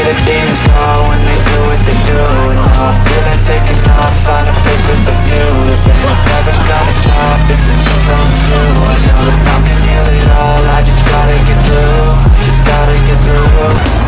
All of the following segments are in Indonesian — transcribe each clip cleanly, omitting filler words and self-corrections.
the demons call when they do what they do. And now I'm feeling taken off, find a place with a view. The pain is never gonna stop if the need comes through. I know that time can heal it all, I just gotta get through. Just gotta get through.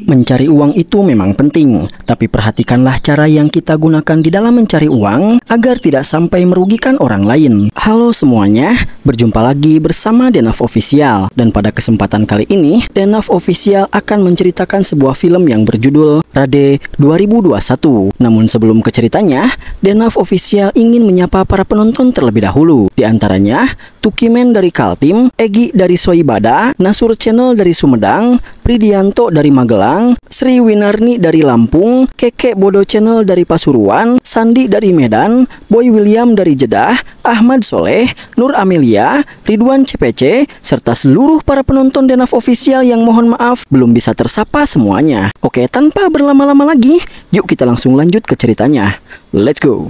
Mencari uang itu memang penting, tapi perhatikanlah cara yang kita gunakan di dalam mencari uang agar tidak sampai merugikan orang lain. Halo semuanya, berjumpa lagi bersama Denaf Official. Dan pada kesempatan kali ini, Denaf Official akan menceritakan sebuah film yang berjudul Rade 2021. Namun sebelum ke ceritanya, Denaf Official ingin menyapa para penonton terlebih dahulu. Di antaranya, Tukimen dari Kaltim, Egi dari Soibada, Nasur Channel dari Sumedang, Pridianto dari Magelang, Sri Winarni dari Lampung, Keke Bodo Channel dari Pasuruan, Sandi dari Medan, Boy William dari Jeddah, Ahmad Soleh, Nur Amelia, Ridwan CPC, serta seluruh para penonton Denaf Official yang mohon maaf belum bisa tersapa semuanya. Oke, tanpa berlama-lama lagi, yuk kita langsung lanjut ke ceritanya. Let's go!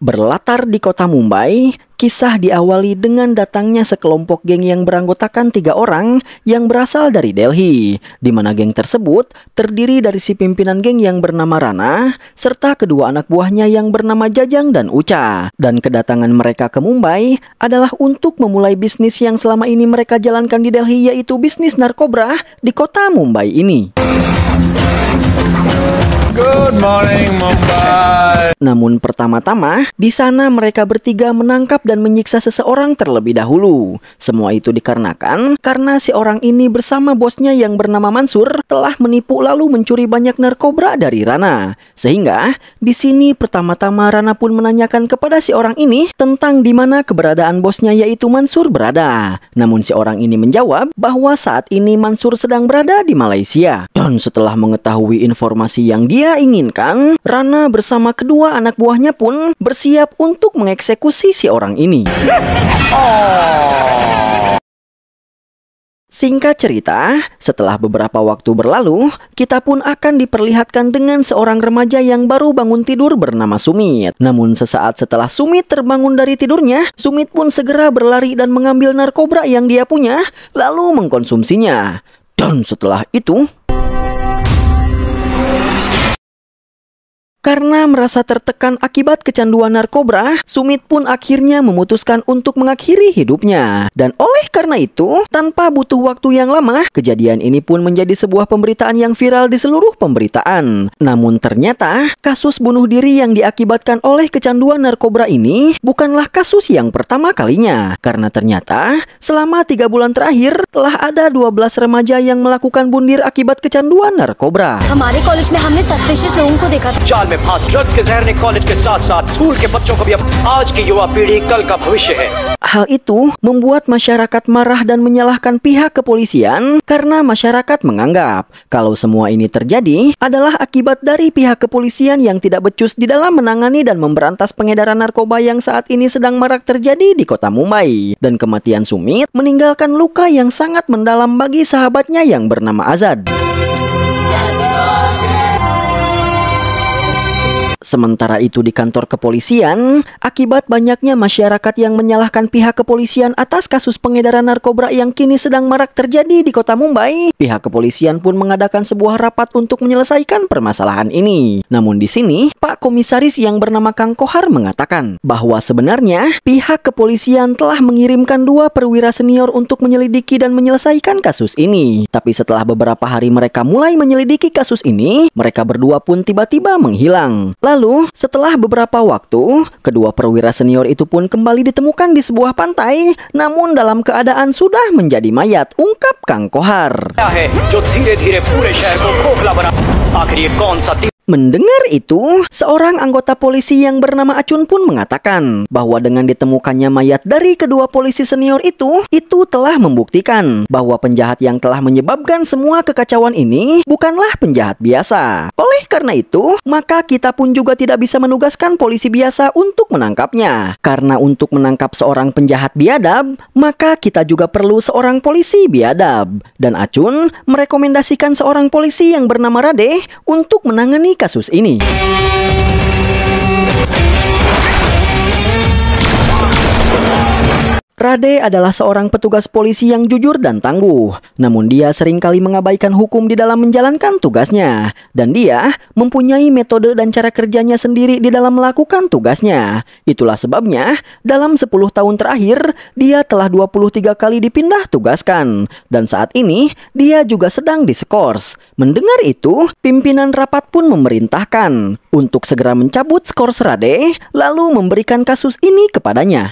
Berlatar di kota Mumbai, kisah diawali dengan datangnya sekelompok geng yang beranggotakan 3 orang yang berasal dari Delhi, di mana geng tersebut terdiri dari si pimpinan geng yang bernama Rana, serta kedua anak buahnya yang bernama Jajang dan Uca. Dan kedatangan mereka ke Mumbai adalah untuk memulai bisnis yang selama ini mereka jalankan di Delhi, yaitu bisnis narkoba di kota Mumbai ini. Good morning, Mumbai. Namun pertama-tama, di sana mereka bertiga menangkap dan menyiksa seseorang terlebih dahulu. Semua itu dikarenakan karena si orang ini bersama bosnya yang bernama Mansur telah menipu lalu mencuri banyak narkoba dari Rana. Sehingga di sini pertama-tama Rana pun menanyakan kepada si orang ini tentang di mana keberadaan bosnya yaitu Mansur berada. Namun si orang ini menjawab bahwa saat ini Mansur sedang berada di Malaysia. Dan setelah mengetahui informasi yang dia inginkan, Rana bersama kedua anak buahnya pun bersiap untuk mengeksekusi si orang ini. Singkat cerita, setelah beberapa waktu berlalu, kita pun akan diperlihatkan dengan seorang remaja yang baru bangun tidur bernama Sumit. Namun sesaat setelah Sumit terbangun dari tidurnya, Sumit pun segera berlari dan mengambil narkoba yang dia punya, lalu mengkonsumsinya. Dan setelah itu, karena merasa tertekan akibat kecanduan narkoba, Sumit pun akhirnya memutuskan untuk mengakhiri hidupnya. Dan oleh karena itu, tanpa butuh waktu yang lama, kejadian ini pun menjadi sebuah pemberitaan yang viral di seluruh pemberitaan. Namun ternyata, kasus bunuh diri yang diakibatkan oleh kecanduan narkoba ini bukanlah kasus yang pertama kalinya. Karena ternyata, selama 3 bulan terakhir, telah ada 12 remaja yang melakukan bunuh diri akibat kecanduan narkoba. हमारे कॉलेज में हमने सस्पिशियस लोगों को देखा था। में फांस ड्रग्स के जहर ने कॉलेज के साथ-साथ स्कूल के बच्चों को भी अब आज की युवा पीढ़ी कल का भविष्य है। Hal itu membuat masyarakat marah dan menyalahkan pihak kepolisian karena masyarakat menganggap kalau semua ini terjadi adalah akibat dari pihak kepolisian yang tidak becus di dalam menangani dan memberantas pengedaran narkoba yang saat ini sedang marak terjadi di kota Mumbai. Dan kematian Sumit meninggalkan luka yang sangat mendalam bagi sahabatnya yang bernama Azad. Sementara itu di kantor kepolisian, akibat banyaknya masyarakat yang menyalahkan pihak kepolisian atas kasus pengedaran narkoba yang kini sedang marak terjadi di kota Mumbai, pihak kepolisian pun mengadakan sebuah rapat untuk menyelesaikan permasalahan ini. Namun di sini, Pak Komisaris yang bernama Kang Kohar mengatakan bahwa sebenarnya pihak kepolisian telah mengirimkan 2 perwira senior untuk menyelidiki dan menyelesaikan kasus ini. Tapi setelah beberapa hari mereka mulai menyelidiki kasus ini, mereka berdua pun tiba-tiba menghilang. Lalu, setelah beberapa waktu, kedua perwira senior itu pun kembali ditemukan di sebuah pantai, namun dalam keadaan sudah menjadi mayat, ungkap Kang Kohar. Mendengar itu, seorang anggota polisi yang bernama Acun pun mengatakan bahwa dengan ditemukannya mayat dari kedua polisi senior itu telah membuktikan bahwa penjahat yang telah menyebabkan semua kekacauan ini bukanlah penjahat biasa. Oleh karena itu, maka kita pun juga tidak bisa menugaskan polisi biasa untuk menangkapnya. Karena untuk menangkap seorang penjahat biadab, maka kita juga perlu seorang polisi biadab. Dan Acun merekomendasikan seorang polisi yang bernama Rade untuk menangani kasus ini. Rade adalah seorang petugas polisi yang jujur dan tangguh. Namun dia seringkali mengabaikan hukum di dalam menjalankan tugasnya. Dan dia mempunyai metode dan cara kerjanya sendiri di dalam melakukan tugasnya. Itulah sebabnya dalam 10 tahun terakhir dia telah 23 kali dipindah tugaskan. Dan saat ini dia juga sedang diskors. Mendengar itu, pimpinan rapat pun memerintahkan untuk segera mencabut skors Rade lalu memberikan kasus ini kepadanya.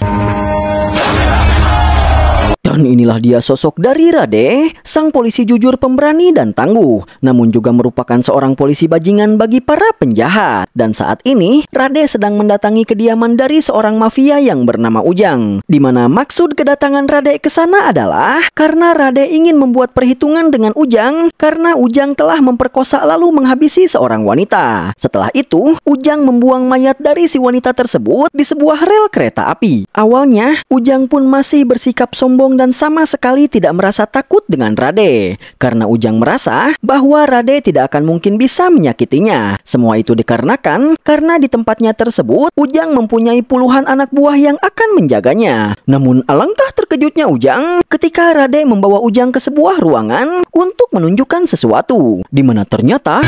Dan inilah dia sosok dari Rade, sang polisi jujur, pemberani, dan tangguh. Namun juga merupakan seorang polisi bajingan bagi para penjahat. Dan saat ini, Rade sedang mendatangi kediaman dari seorang mafia yang bernama Ujang. Di mana maksud kedatangan Rade ke sana adalah karena Rade ingin membuat perhitungan dengan Ujang karena Ujang telah memperkosa lalu menghabisi seorang wanita. Setelah itu, Ujang membuang mayat dari si wanita tersebut di sebuah rel kereta api. Awalnya, Ujang pun masih bersikap sombong dan sama sekali tidak merasa takut dengan Rade. Karena Ujang merasa bahwa Rade tidak akan mungkin bisa menyakitinya. Semua itu dikarenakan karena di tempatnya tersebut Ujang mempunyai puluhan anak buah yang akan menjaganya. Namun alangkah terkejutnya Ujang ketika Rade membawa Ujang ke sebuah ruangan untuk menunjukkan sesuatu, di mana ternyata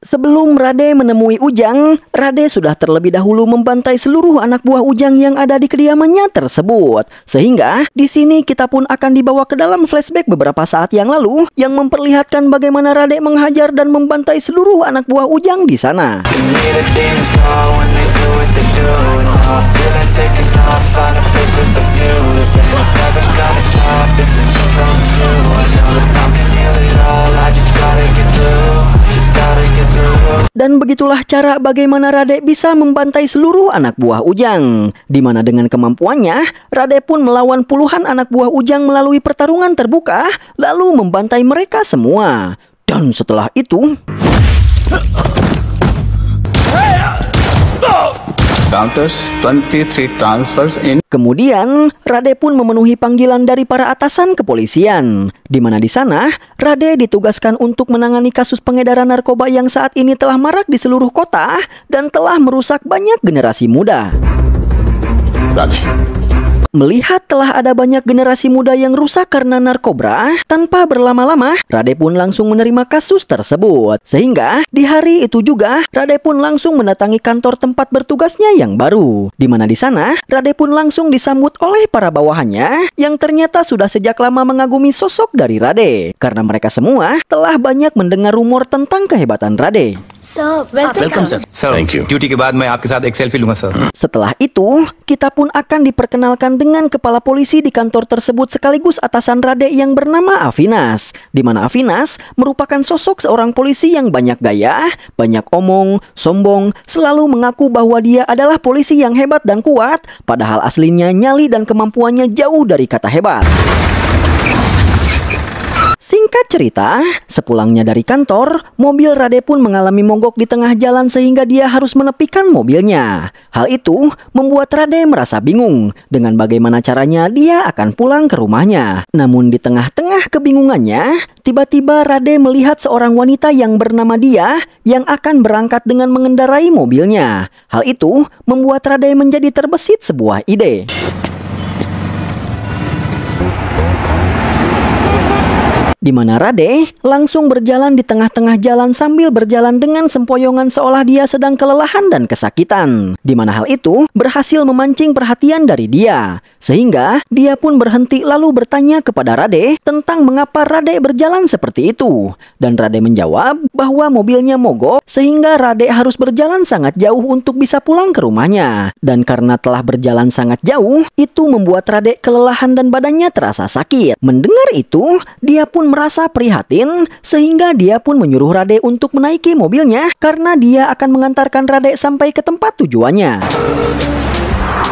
sebelum Rade menemui Ujang, Rade sudah terlebih dahulu membantai seluruh anak buah Ujang yang ada di kediamannya tersebut. Sehingga di sini kita pun akan dibawa ke dalam flashback beberapa saat yang lalu yang memperlihatkan bagaimana Rade menghajar dan membantai seluruh anak buah Ujang di sana. Dan begitulah cara bagaimana Rade bisa membantai seluruh anak buah Ujang. Di mana dengan kemampuannya, Rade pun melawan puluhan anak buah Ujang melalui pertarungan terbuka, lalu membantai mereka semua. Dan setelah itu, counters 23 transfers in. Kemudian Rade pun memenuhi panggilan dari para atasan kepolisian, di mana di sana Rade ditugaskan untuk menangani kasus pengedaran narkoba yang saat ini telah marak di seluruh kota dan telah merusak banyak generasi muda. Rade. Melihat telah ada banyak generasi muda yang rusak karena narkoba, tanpa berlama-lama, Rade pun langsung menerima kasus tersebut. Sehingga di hari itu juga, Rade pun langsung mendatangi kantor tempat bertugasnya yang baru. Di mana di sana, Rade pun langsung disambut oleh para bawahannya yang ternyata sudah sejak lama mengagumi sosok dari Rade. Karena mereka semua telah banyak mendengar rumor tentang kehebatan Rade. Sir welcome sir thank you duty के बाद मैं आपके साथ एक सेल्फी लूंगा sir. Setelah itu, kita pun akan diperkenalkan dengan kepala polisi di kantor tersebut sekaligus atasan Rade yang bernama Avinas. Di mana Avinas merupakan sosok seorang polisi yang banyak gaya, banyak omong, sombong, selalu mengaku bahwa dia adalah polisi yang hebat dan kuat, padahal aslinya nyali dan kemampuannya jauh dari kata hebat. Singkat cerita, sepulangnya dari kantor, mobil Rade pun mengalami mogok di tengah jalan sehingga dia harus menepikan mobilnya. Hal itu membuat Rade merasa bingung dengan bagaimana caranya dia akan pulang ke rumahnya. Namun di tengah-tengah kebingungannya, tiba-tiba Rade melihat seorang wanita yang bernama Dia yang akan berangkat dengan mengendarai mobilnya. Hal itu membuat Rade menjadi terbesit sebuah ide. Di mana Rade langsung berjalan di tengah-tengah jalan sambil berjalan dengan sempoyongan seolah dia sedang kelelahan dan kesakitan. Di mana hal itu berhasil memancing perhatian dari Dia. Sehingga dia pun berhenti lalu bertanya kepada Rade tentang mengapa Rade berjalan seperti itu. Dan Rade menjawab bahwa mobilnya mogok sehingga Rade harus berjalan sangat jauh untuk bisa pulang ke rumahnya. Dan karena telah berjalan sangat jauh, itu membuat Rade kelelahan dan badannya terasa sakit. Mendengar itu, dia pun merasa prihatin sehingga dia pun menyuruh Rade untuk menaiki mobilnya karena dia akan mengantarkan Rade sampai ke tempat tujuannya.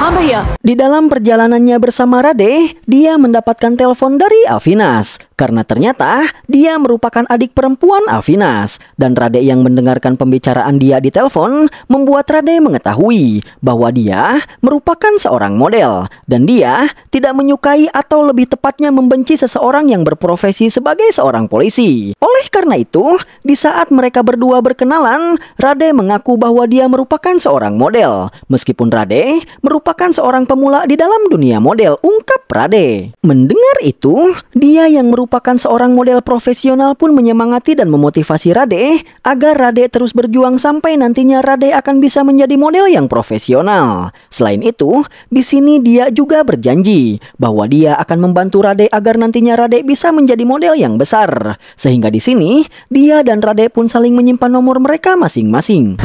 हाँ भैया। Di dalam perjalanannya bersama Rade, dia mendapatkan telepon dari Alvinas karena ternyata dia merupakan adik perempuan Alvinas, dan Rade yang mendengarkan pembicaraan dia di telepon membuat Rade mengetahui bahwa dia merupakan seorang model dan dia tidak menyukai atau lebih tepatnya membenci seseorang yang berprofesi sebagai seorang polisi. Oleh karena itu, di saat mereka berdua berkenalan, Rade mengaku bahwa dia merupakan seorang model, meskipun Rade merupakan seorang pemula di dalam dunia model, ungkap Rade. Mendengar itu, dia yang merupakan seorang model profesional pun menyemangati dan memotivasi Rade agar Rade terus berjuang sampai nantinya Rade akan bisa menjadi model yang profesional. Selain itu, di sini dia juga berjanji bahwa dia akan membantu Rade agar nantinya Rade bisa menjadi model yang besar. Sehingga di sini, dia dan Rade pun saling menyimpan nomor mereka masing-masing.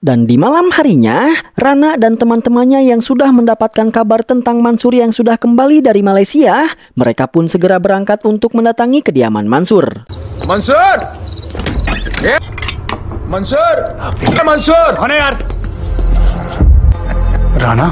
Dan di malam harinya, Rana dan teman-temannya yang sudah mendapatkan kabar tentang Mansur yang sudah kembali dari Malaysia, mereka pun segera berangkat untuk mendatangi kediaman Mansur. Mansur! Mansur! Mansur! कौन है यार? Rana?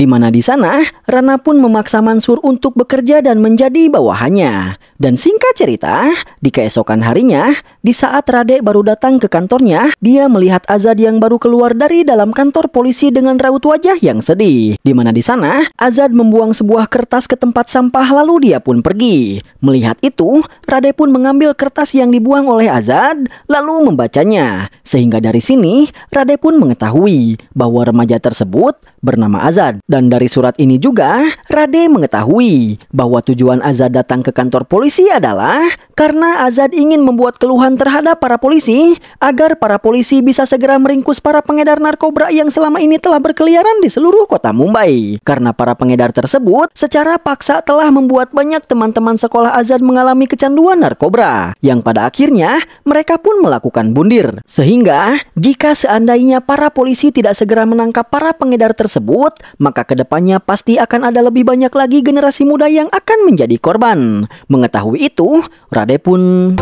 Di mana di sana, Rana pun memaksa Mansur untuk bekerja dan menjadi bawahannya. Dan singkat cerita, di keesokan harinya, di saat Rade baru datang ke kantornya, dia melihat Azad yang baru keluar dari dalam kantor polisi dengan raut wajah yang sedih. Di mana di sana, Azad membuang sebuah kertas ke tempat sampah lalu dia pun pergi. Melihat itu, Rade pun mengambil kertas yang dibuang oleh Azad lalu membacanya. Sehingga dari sini, Rade pun mengetahui bahwa remaja tersebut bernama Azad. Dan dari surat ini juga, Rade mengetahui bahwa tujuan Azad datang ke kantor polisi adalah karena Azad ingin membuat keluhan terhadap para polisi agar para polisi bisa segera meringkus para pengedar narkoba yang selama ini telah berkeliaran di seluruh kota Mumbai. Karena para pengedar tersebut secara paksa telah membuat banyak teman-teman sekolah Azad mengalami kecanduan narkoba, yang pada akhirnya mereka pun melakukan bundir. Sehingga jika seandainya para polisi tidak segera menangkap para pengedar tersebut, maka kedepannya pasti akan ada lebih banyak lagi generasi muda yang akan menjadi korban. Mengetahui itu, Rade pun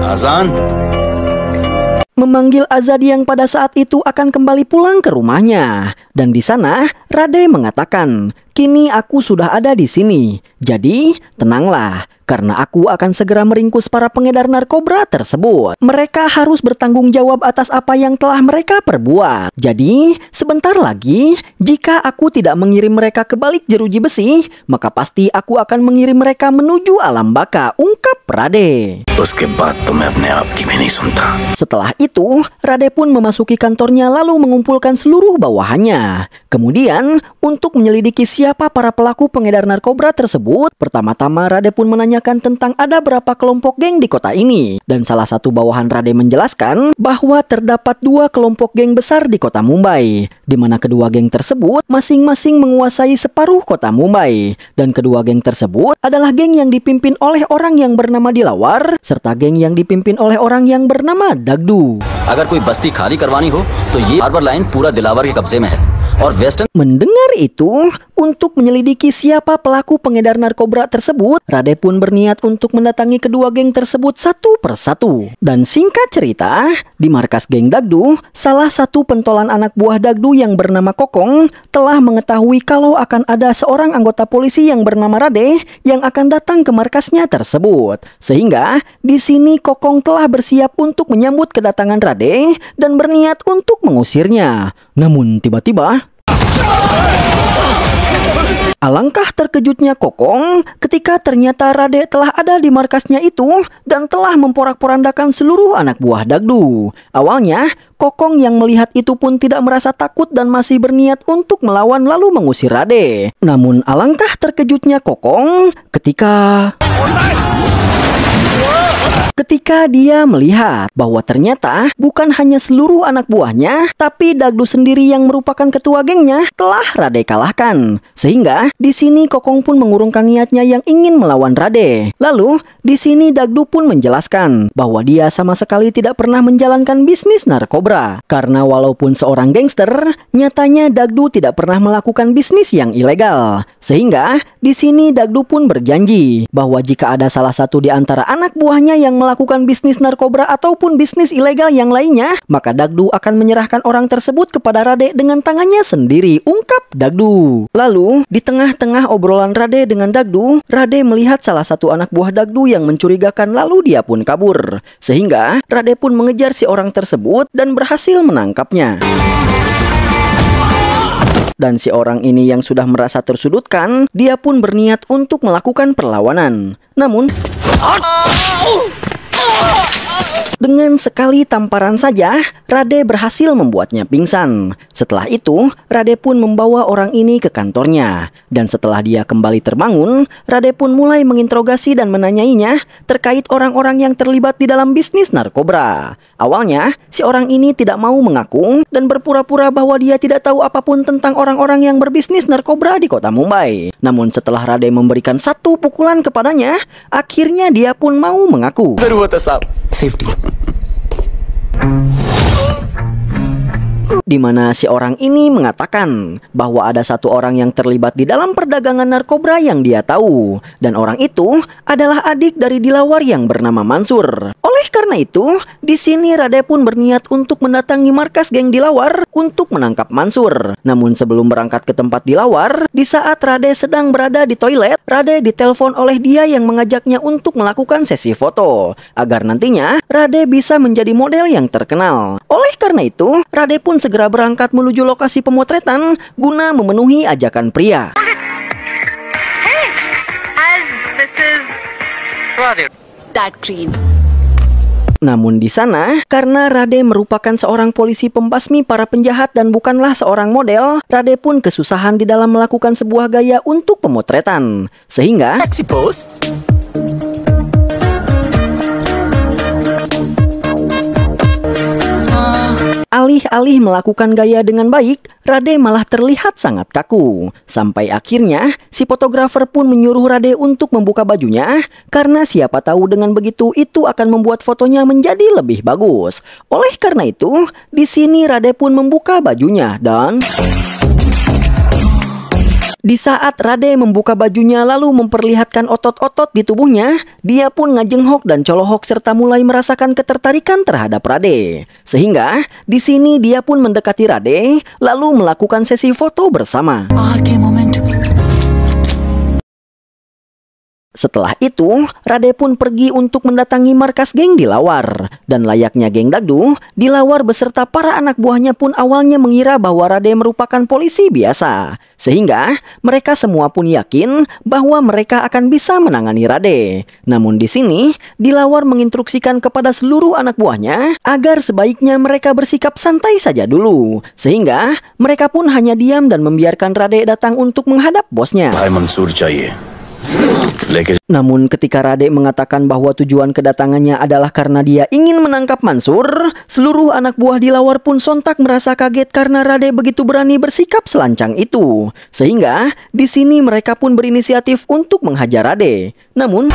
Azan memanggil Azad yang pada saat itu akan kembali pulang ke rumahnya. Dan di sana, Rade mengatakan, "Kini aku sudah ada di sini. Jadi, tenanglah. Karena aku akan segera meringkus para pengedar narkoba tersebut. Mereka harus bertanggung jawab atas apa yang telah mereka perbuat. Jadi, sebentar lagi, jika aku tidak mengirim mereka ke balik jeruji besi, maka pasti aku akan mengirim mereka menuju alam baka," ungkap Rade. उसके बाद तो मैं अपने आप की भी नहीं सुनता. Setelah itu, Rade pun memasuki kantornya lalu mengumpulkan seluruh bawahannya. Kemudian, untuk menyelidiki siapa para pelaku pengedar narkoba tersebut, pertama-tama Rade pun menanyakan tentang ada berapa kelompok geng di kota ini. Dan salah satu bawahan Rade menjelaskan bahwa terdapat 2 kelompok geng besar di kota Mumbai, di mana kedua geng tersebut masing-masing menguasai separuh kota Mumbai. Dan kedua geng tersebut adalah geng yang dipimpin oleh orang yang bernama Dilawar, serta geng yang dipimpin oleh orang yang bernama Dagdu. अगर कोई बस्ती खाली करवानी हो तो ये harbour line पूरा दिलावर के कब्जे में है और western. Mendengar itu, untuk menyelidiki siapa pelaku pengedar narkoba tersebut, Rade pun berniat untuk mendatangi kedua geng tersebut satu persatu. Dan singkat cerita, di markas geng Dagdu, salah satu pentolan anak buah Dagdu yang bernama Kokong telah mengetahui kalau akan ada seorang anggota polisi yang bernama Rade yang akan datang ke markasnya tersebut. Sehingga di sini Kokong telah bersiap untuk menyambut kedatangan Rade dan berniat untuk mengusirnya. Namun tiba-tiba, alangkah terkejutnya Kokong ketika ternyata Rade telah ada di markasnya itu dan telah memporak-porandakan seluruh anak buah Dagdu. Awalnya, Kokong yang melihat itu pun tidak merasa takut dan masih berniat untuk melawan lalu mengusir Rade. Namun alangkah terkejutnya Kokong ketika Ketika dia melihat bahwa ternyata bukan hanya seluruh anak buahnya, tapi Dagdu sendiri yang merupakan ketua gengnya telah Rade kalahkan. Sehingga di sini Kokong pun mengurungkan niatnya yang ingin melawan Rade. Lalu di sini Dagdu pun menjelaskan bahwa dia sama sekali tidak pernah menjalankan bisnis narkoba. Karena walaupun seorang gangster, nyatanya Dagdu tidak pernah melakukan bisnis yang ilegal. Sehingga di sini Dagdu pun berjanji bahwa jika ada salah satu di antara anak buahnya yang melakukan bisnis narkoba ataupun bisnis ilegal yang lainnya, maka Dagdu akan menyerahkan orang tersebut kepada Rade dengan tangannya sendiri, ungkap Dagdu. Lalu di tengah-tengah obrolan Rade dengan Dagdu, Rade melihat salah satu anak buah Dagdu yang mencurigakan, lalu dia pun kabur. Sehingga Rade pun mengejar si orang tersebut dan berhasil menangkapnya. Dan si orang ini yang sudah merasa tersudutkan, dia pun berniat untuk melakukan perlawanan. Namun dengan sekali tamparan saja, Rade berhasil membuatnya pingsan. Setelah itu, Rade pun membawa orang ini ke kantornya. Dan setelah dia kembali terbangun, Rade pun mulai menginterogasi dan menanyainya terkait orang-orang yang terlibat di dalam bisnis narkoba. Awalnya, si orang ini tidak mau mengaku dan berpura-pura bahwa dia tidak tahu apapun tentang orang-orang yang berbisnis narkoba di kota Mumbai. Namun setelah Rade memberikan satu pukulan kepadanya, akhirnya dia pun mau mengaku. Di mana si orang ini mengatakan bahwa ada satu orang yang terlibat di dalam perdagangan narkoba yang dia tahu, dan orang itu adalah adik dari Dilawar yang bernama Mansur. Oleh karena itu, di sini Rade pun berniat untuk mendatangi markas geng Dilawar untuk menangkap Mansur. Namun sebelum berangkat ke tempat Dilawar, di saat Rade sedang berada di toilet, Rade ditelepon oleh dia yang mengajaknya untuk melakukan sesi foto agar nantinya Rade bisa menjadi model yang terkenal. Oleh karena itu, Rade pun segera berangkat menuju lokasi pemotretan guna memenuhi ajakan pria. Hey, as this is that green. Namun di sana, karena Rade merupakan seorang polisi pembasmi para penjahat dan bukanlah seorang model, Rade pun kesusahan di dalam melakukan sebuah gaya untuk pemotretan. Sehingga alih-alih melakukan gaya dengan baik, Rade malah terlihat sangat kaku. Sampai akhirnya, si fotografer pun menyuruh Rade untuk membuka bajunya, karena siapa tahu dengan begitu itu akan membuat fotonya menjadi lebih bagus. Oleh karena itu, di sini Rade pun membuka bajunya dan di saat Rade membuka bajunya lalu memperlihatkan otot-otot di tubuhnya, dia pun ngajenghok dan colohok serta mulai merasakan ketertarikan terhadap Rade. Sehingga di sini dia pun mendekati Rade lalu melakukan sesi foto bersama. Setelah itu, Rade pun pergi untuk mendatangi markas geng Dilawar. Dan layaknya geng Dagdu, Dilawar beserta para anak buahnya pun awalnya mengira bahwa Rade merupakan polisi biasa. Sehingga mereka semua pun yakin bahwa mereka akan bisa menangani Rade. Namun di sini, Dilawar menginstruksikan kepada seluruh anak buahnya agar sebaiknya mereka bersikap santai saja dulu. Sehingga mereka pun hanya diam dan membiarkan Rade datang untuk menghadap bosnya. Mansur चाहिए. Namun ketika Rade mengatakan bahwa tujuan kedatangannya adalah karena dia ingin menangkap Mansur, seluruh anak buah Dilawar pun sontak merasa kaget karena Rade begitu berani bersikap selancang itu. Sehingga di sini mereka pun berinisiatif untuk menghajar Rade. Namun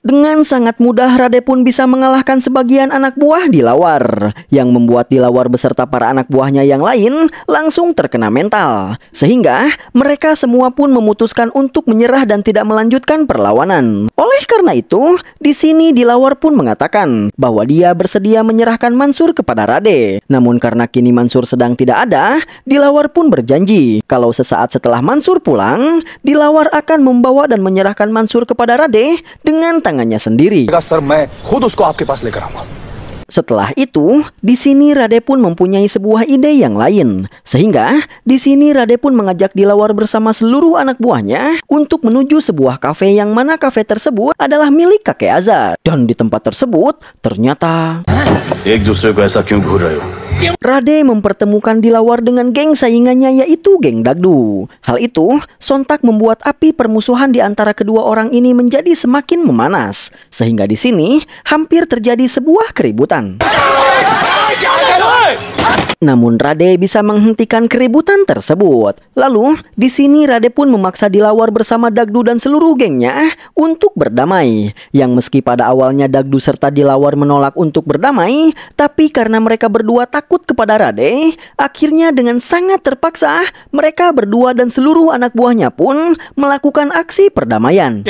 dengan sangat mudah Rade pun bisa mengalahkan sebagian anak buah Dilawar, yang membuat Dilawar beserta para anak buahnya yang lain langsung terkena mental. Sehingga mereka semua pun memutuskan untuk menyerah dan tidak melanjutkan perlawanan. Oleh karena itu, di sini Dilawar pun mengatakan bahwa dia bersedia menyerahkan Mansur kepada Rade. Namun karena kini Mansur sedang tidak ada, Dilawar pun berjanji kalau sesaat setelah Mansur pulang, Dilawar akan membawa dan menyerahkan Mansur kepada Rade dengan tangannya sendiri. Setelah itu, di sini Rade pun mempunyai sebuah ide yang lain. Sehingga di sini Rade pun mengajak Dilawar bersama seluruh anak buahnya untuk menuju sebuah kafe yang mana kafe tersebut adalah milik kakek Azad. Dan di tempat tersebut ternyata एक दूसरे को ऐसा क्यों घूर रहे हो? Rade mempertemukan Dilawar dengan geng saingannya yaitu geng Dagdu. Hal itu sontak membuat api permusuhan di antara kedua orang ini menjadi semakin memanas, sehingga di sini hampir terjadi sebuah keributan. Namun Rade bisa menghentikan keributan tersebut. Lalu di sini Rade pun memaksa Dilawar bersama Dagdu dan seluruh gengnya untuk berdamai. Yang meski pada awalnya Dagdu serta Dilawar menolak untuk berdamai, tapi karena mereka berdua takut kepada Rade, akhirnya dengan sangat terpaksa mereka berdua dan seluruh anak buahnya pun melakukan aksi perdamaian.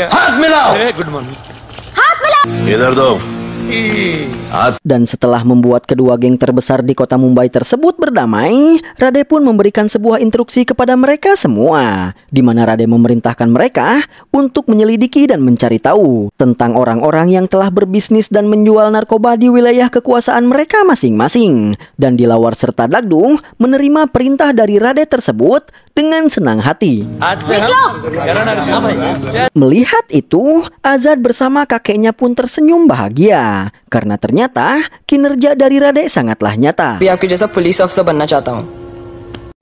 Dan setelah membuat kedua geng terbesar di kota Mumbai tersebut berdamai, Rade pun memberikan sebuah instruksi kepada mereka semua, di mana Rade memerintahkan mereka untuk menyelidiki dan mencari tahu tentang orang-orang yang telah berbisnis dan menjual narkoba di wilayah kekuasaan mereka masing-masing. Dan Dilawar serta Dagdu menerima perintah dari Rade tersebut dengan senang hati. Melihat itu, Azad bersama kakeknya pun tersenyum bahagia karena ternyata kinerja dari Rade sangatlah nyata.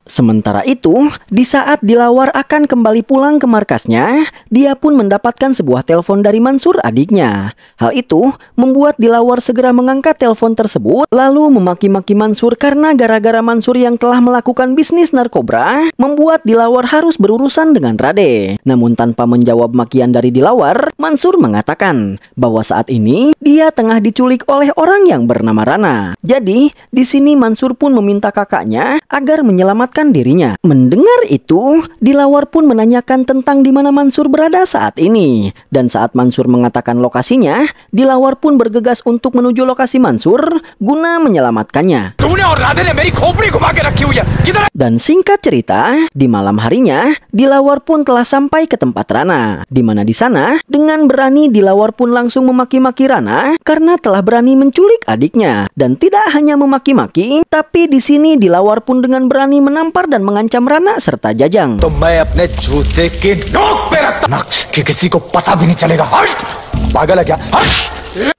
Sementara itu, di saat Dilawar akan kembali pulang ke markasnya, dia pun mendapatkan sebuah telepon dari Mansur adiknya. Hal itu membuat Dilawar segera mengangkat telepon tersebut, lalu memaki-maki Mansur karena gara-gara Mansur yang telah melakukan bisnis narkoba, membuat Dilawar harus berurusan dengan Rade. Namun tanpa menjawab makian dari Dilawar, Mansur mengatakan bahwa saat ini dia tengah diculik oleh orang yang bernama Rana. Jadi, di sini Mansur pun meminta kakaknya agar menyelamatkan dirinya. Mendengar itu, Dilawar pun menanyakan tentang di mana Mansur berada saat ini. Dan saat Mansur mengatakan lokasinya, Dilawar pun bergegas untuk menuju lokasi Mansur guna menyelamatkannya. Dan singkat cerita, di malam harinya, Dilawar pun telah sampai ke tempat Rana, di mana di sana dengan berani Dilawar pun langsung memaki-maki Rana karena telah berani menculik adiknya. Dan tidak hanya memaki-maki, tapi di sini Dilawar pun dengan berani menampar dan mengancam Rana serta Jajang.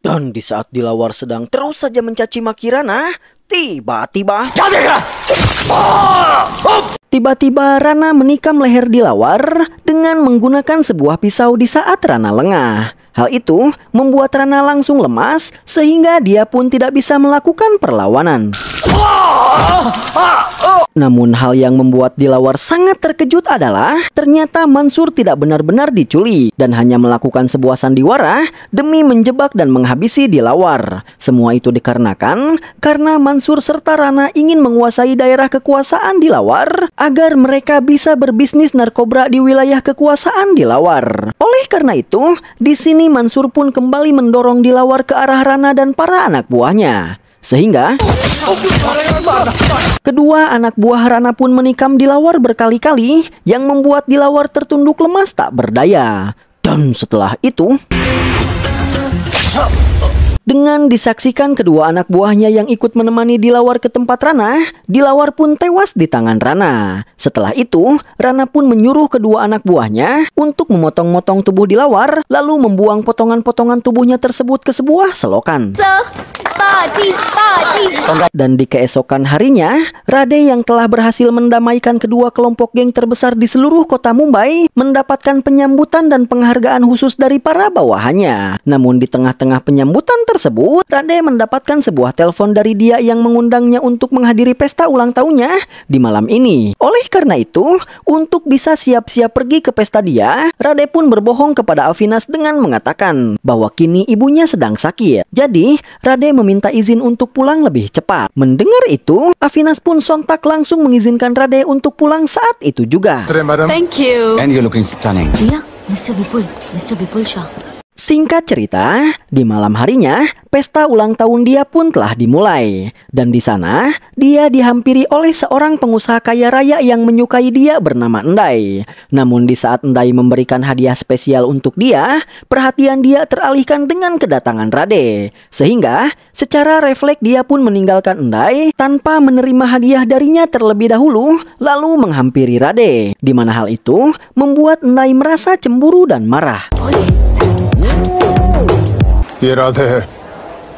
Dan di saat Dilawar sedang terus saja mencaci maki Rana, tiba-tiba Rana menikam leher Dilawar dengan menggunakan sebuah pisau di saat Rana lengah. Hal itu membuat Rana langsung lemas sehingga dia pun tidak bisa melakukan perlawanan. Namun hal yang membuat Dilawar sangat terkejut adalah ternyata Mansur tidak benar-benar diculik dan hanya melakukan sebuah sandiwara demi menjebak dan menghabisi Dilawar. Semua itu dikarenakan karena Mansur serta Rana ingin menguasai daerah kekuasaan Dilawar agar mereka bisa berbisnis narkoba di wilayah kekuasaan Dilawar. Oleh karena itu, di sini Mansur pun kembali mendorong Dilawar ke arah Rana dan para anak buahnya. Sehingga kedua anak buah Rana pun menikam Dilawar berkali-kali yang membuat Dilawar tertunduk lemas tak berdaya. Dan setelah itu, dengan disaksikan kedua anak buahnya yang ikut menemani Dilawar ke tempat Rana, Dilawar pun tewas di tangan Rana. Setelah itu, Rana pun menyuruh kedua anak buahnya untuk memotong-motong tubuh Dilawar, lalu membuang potongan-potongan tubuhnya tersebut ke sebuah selokan. Dan di keesokan harinya, Rade yang telah berhasil mendamaikan kedua kelompok geng terbesar di seluruh kota Mumbai mendapatkan penyambutan dan penghargaan khusus dari para bawahannya. Namun di tengah-tengah penyambutan tersebut, Rade mendapatkan sebuah telepon dari dia yang mengundangnya untuk menghadiri pesta ulang tahunnya di malam ini. Oleh karena itu, untuk bisa siap-siap pergi ke pesta dia, Rade pun berbohong kepada Avinas dengan mengatakan bahwa kini ibunya sedang sakit. Jadi, Rade meminta izin untuk pulang lebih cepat. Mendengar itu, Avinas pun sontak langsung mengizinkan Rade untuk pulang saat itu juga. Thank you. And you're looking stunning. Yeah, Mr. Vipul Shah. Singkat cerita, di malam harinya, pesta ulang tahun dia pun telah dimulai. Dan di sana, dia dihampiri oleh seorang pengusaha kaya raya yang menyukai dia bernama Endai. Namun di saat Endai memberikan hadiah spesial untuk dia, perhatian dia teralihkan dengan kedatangan Rade. Sehingga, secara refleks dia pun meninggalkan Endai tanpa menerima hadiah darinya terlebih dahulu, lalu menghampiri Rade. Di mana hal itu membuat Endai merasa cemburu dan marah. ये राधे है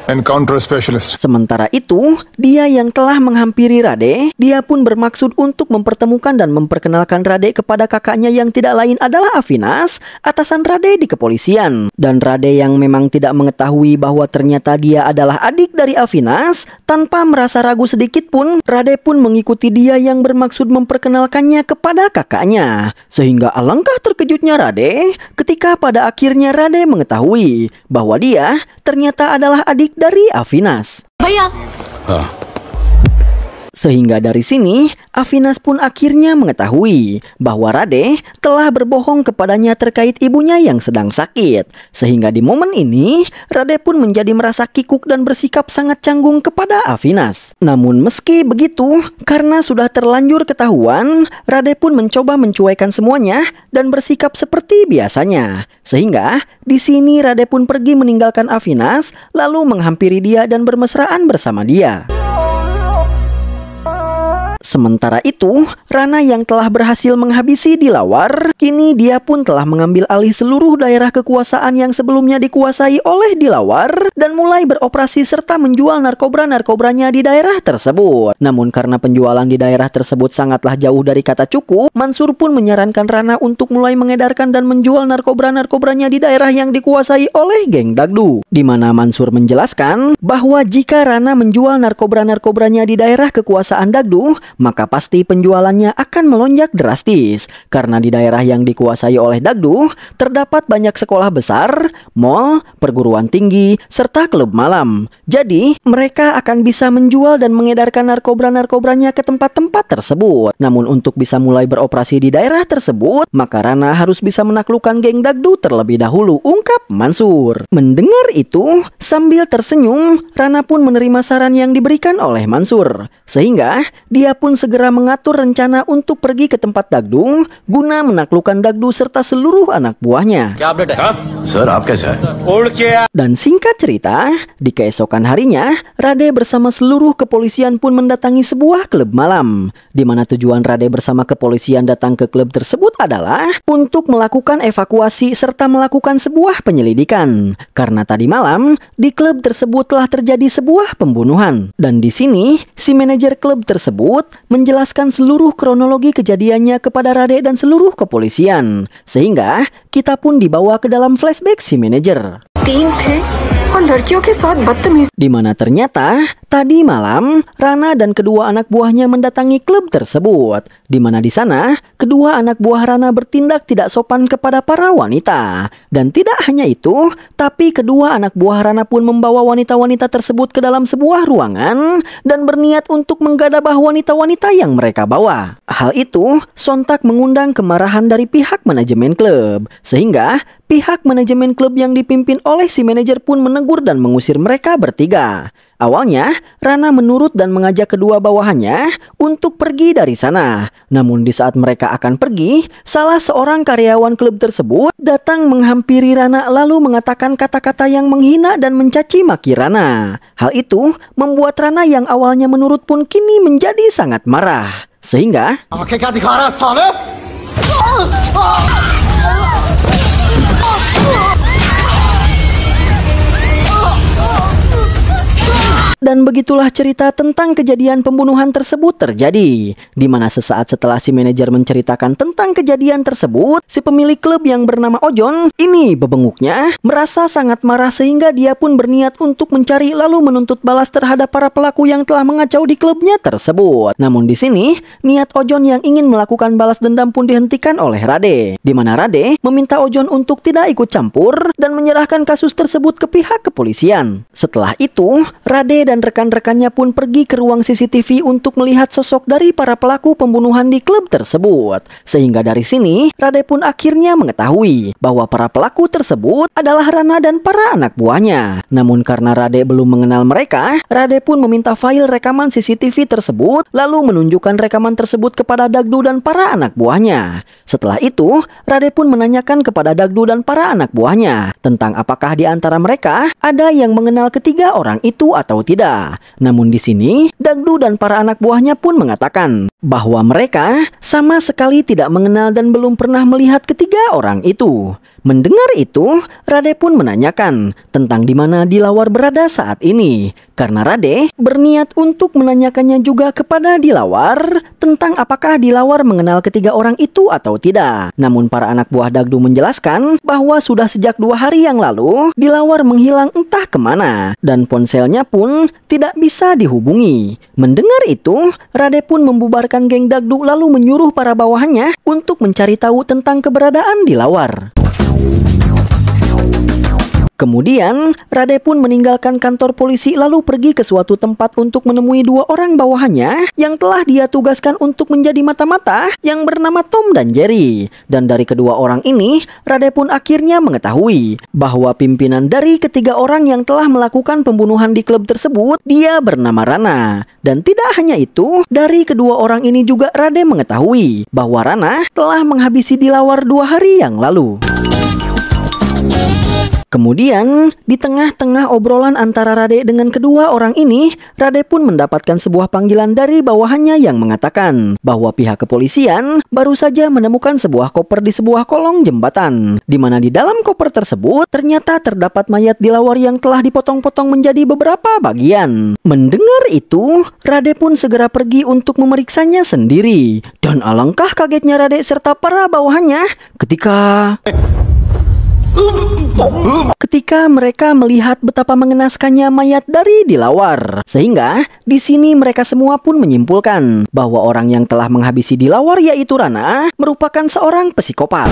Encounter specialist. Sementara itu, dia yang telah menghampiri Rade, dia pun bermaksud untuk mempertemukan dan memperkenalkan Rade kepada kakaknya yang tidak lain adalah Avinas, atasan Rade di kepolisian. Dan Rade yang memang tidak mengetahui bahwa ternyata dia adalah adik dari Avinas, tanpa merasa ragu sedikit pun, Rade pun mengikuti dia yang bermaksud memperkenalkannya kepada kakaknya. Sehingga alangkah terkejutnya Rade ketika pada akhirnya Rade mengetahui bahwa dia ternyata adalah adik dari Avinas. भैया Sehingga dari sini, Avinas pun akhirnya mengetahui bahwa Rade telah berbohong kepadanya terkait ibunya yang sedang sakit. Sehingga di momen ini, Rade pun menjadi merasa kikuk dan bersikap sangat canggung kepada Avinas. Namun meski begitu, karena sudah terlanjur ketahuan, Rade pun mencoba mencuekan semuanya dan bersikap seperti biasanya. Sehingga di sini Rade pun pergi meninggalkan Avinas, lalu menghampiri dia dan bermesraan bersama dia. Sementara itu, Rana yang telah berhasil menghabisi Dilawar, kini dia pun telah mengambil alih seluruh daerah kekuasaan yang sebelumnya dikuasai oleh Dilawar dan mulai beroperasi serta menjual narkoba-narkobranya di daerah tersebut. Namun karena penjualan di daerah tersebut sangatlah jauh dari kata cukup, Mansur pun menyarankan Rana untuk mulai mengedarkan dan menjual narkoba-narkobranya di daerah yang dikuasai oleh geng Dagdu. Di mana Mansur menjelaskan bahwa jika Rana menjual narkoba-narkobranya di daerah kekuasaan Dagdu, maka pasti penjualannya akan melonjak drastis. Karena di daerah yang dikuasai oleh Dagdu, terdapat banyak sekolah besar, mall, perguruan tinggi, serta klub malam. Jadi, mereka akan bisa menjual dan mengedarkan narkoba-narkobranya ke tempat-tempat tersebut. Namun untuk bisa mulai beroperasi di daerah tersebut, maka Rana harus bisa menaklukkan geng Dagdu terlebih dahulu, ungkap Mansur. Mendengar itu, sambil tersenyum, Rana pun menerima saran yang diberikan oleh Mansur. Sehingga, dia pun segera mengatur rencana untuk pergi ke tempat Dagdu guna menaklukkan Dagdu serta seluruh anak buahnya. Sir आप कैसे हैं? Dan singkat cerita, di keesokan harinya, Rade bersama seluruh kepolisian pun mendatangi sebuah klub malam, di mana tujuan Rade bersama kepolisian datang ke klub tersebut adalah untuk melakukan evakuasi serta melakukan sebuah penyelidikan. Karena tadi malam di klub tersebut telah terjadi sebuah pembunuhan, dan di sini si manajer klub tersebut menjelaskan seluruh kronologi kejadiannya kepada Rade dan seluruh kepolisian. Sehingga kita pun dibawa ke dalam flashback si manajer. Di mana ternyata tadi malam Rana dan kedua anak buahnya mendatangi klub tersebut, di mana di sana kedua anak buah Rana bertindak tidak sopan kepada para wanita. Dan tidak hanya itu, tapi kedua anak buah Rana pun membawa wanita-wanita tersebut ke dalam sebuah ruangan dan berniat untuk menggadabah wanita-wanita yang mereka bawa. Hal itu sontak mengundang kemarahan dari pihak manajemen klub, sehingga pihak manajemen klub yang dipimpin oleh si manajer pun menegur dan mengusir mereka bertiga. Awalnya, Rana menurut dan mengajak kedua bawahannya untuk pergi dari sana. Namun di saat mereka akan pergi, salah seorang karyawan klub tersebut datang menghampiri Rana lalu mengatakan kata-kata yang menghina dan mencaci maki Rana. Hal itu membuat Rana yang awalnya menurut pun kini menjadi sangat marah. Sehingga dan begitulah cerita tentang kejadian pembunuhan tersebut terjadi. Di mana sesaat setelah si manajer menceritakan tentang kejadian tersebut, si pemilik klub yang bernama Ojon ini bebenguknya merasa sangat marah sehingga dia pun berniat untuk mencari lalu menuntut balas terhadap para pelaku yang telah mengacau di klubnya tersebut. Namun di sini niat Ojon yang ingin melakukan balas dendam pun dihentikan oleh Rade. Di mana Rade meminta Ojon untuk tidak ikut campur dan menyerahkan kasus tersebut ke pihak kepolisian. Setelah itu, Rade dan rekan-rekannya pun pergi ke ruang CCTV untuk melihat sosok dari para pelaku pembunuhan di klub tersebut. Sehingga dari sini, Rade pun akhirnya mengetahui bahwa para pelaku tersebut adalah Rana dan para anak buahnya. Namun karena Rade belum mengenal mereka, Rade pun meminta file rekaman CCTV tersebut, lalu menunjukkan rekaman tersebut kepada Dagdu dan para anak buahnya. Setelah itu, Rade pun menanyakan kepada Dagdu dan para anak buahnya tentang apakah di antara mereka ada yang mengenal ketiga orang itu atau tidak. Namun di sini, Dagdu dan para anak buahnya pun mengatakan bahwa mereka sama sekali tidak mengenal dan belum pernah melihat ketiga orang itu. Mendengar itu, Rade pun menanyakan tentang di mana Dilawar berada saat ini. Karena Rade berniat untuk menanyakannya juga kepada Dilawar tentang apakah Dilawar mengenal ketiga orang itu atau tidak. Namun para anak buah Dagdu menjelaskan bahwa sudah sejak 2 hari yang lalu Dilawar menghilang entah kemana dan ponselnya pun tidak bisa dihubungi. Mendengar itu, Rade pun membubarkan geng Dagdu lalu menyuruh para bawahannya untuk mencari tahu tentang keberadaan Dilawar. Kemudian, Rade pun meninggalkan kantor polisi lalu pergi ke suatu tempat untuk menemui 2 orang bawahannya yang telah dia tugaskan untuk menjadi mata-mata yang bernama Tom dan Jerry. Dan dari kedua orang ini, Rade pun akhirnya mengetahui bahwa pimpinan dari ketiga orang yang telah melakukan pembunuhan di klub tersebut, dia bernama Rana. Dan tidak hanya itu, dari kedua orang ini juga Rade mengetahui bahwa Rana telah menghabisi Dilawar 2 hari yang lalu. Kemudian, di tengah-tengah obrolan antara Rade dengan kedua orang ini, Rade pun mendapatkan sebuah panggilan dari bawahannya yang mengatakan bahwa pihak kepolisian baru saja menemukan sebuah koper di sebuah kolong jembatan, di mana di dalam koper tersebut ternyata terdapat mayat Dilawar yang telah dipotong-potong menjadi beberapa bagian. Mendengar itu, Rade pun segera pergi untuk memeriksanya sendiri. Dan alangkah kagetnya Rade serta para bawahannya ketika mereka melihat betapa mengenaskannya mayat dari Dilawar. Sehingga di sini mereka semua pun menyimpulkan bahwa orang yang telah menghabisi Dilawar yaitu Rana merupakan seorang psikopat.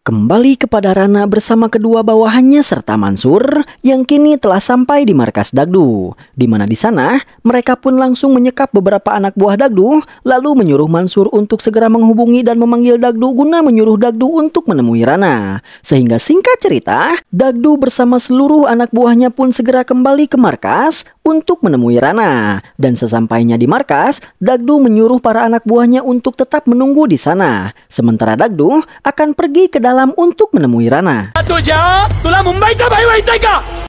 Kembali kepada Rana bersama kedua bawahannya serta Mansur yang kini telah sampai di markas Dagdu, di mana di sana mereka pun langsung menyekap beberapa anak buah Dagdu lalu menyuruh Mansur untuk segera menghubungi dan memanggil Dagdu guna menyuruh Dagdu untuk menemui Rana. Sehingga singkat cerita, Dagdu bersama seluruh anak buahnya pun segera kembali ke markas untuk menemui Rana. Dan sesampainya di markas, Dagdu menyuruh para anak buahnya untuk tetap menunggu di sana, sementara Dagdu akan pergi ke dalam untuk menemui Rana.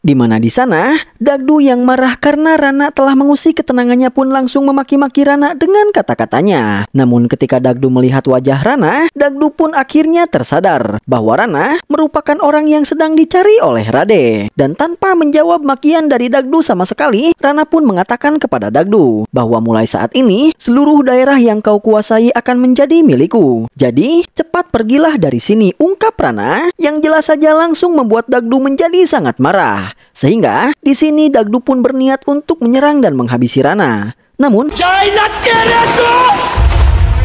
Di mana di sana, Dagdu yang marah karena Rana telah mengusik ketenangannya pun langsung memaki-maki Rana dengan kata-katanya. Namun ketika Dagdu melihat wajah Rana, Dagdu pun akhirnya tersadar bahwa Rana merupakan orang yang sedang dicari oleh Rade. Dan tanpa menjawab makian dari Dagdu sama sekali, Rana pun mengatakan kepada Dagdu bahwa mulai saat ini seluruh daerah yang kau kuasai akan menjadi milikku. Jadi cepat pergilah dari sini, ungkap Rana, yang jelas saja langsung membuat Dagdu menjadi sangat marah. Sehingga di sini Dagdu pun berniat untuk menyerang dan menghabisi Rana. Namun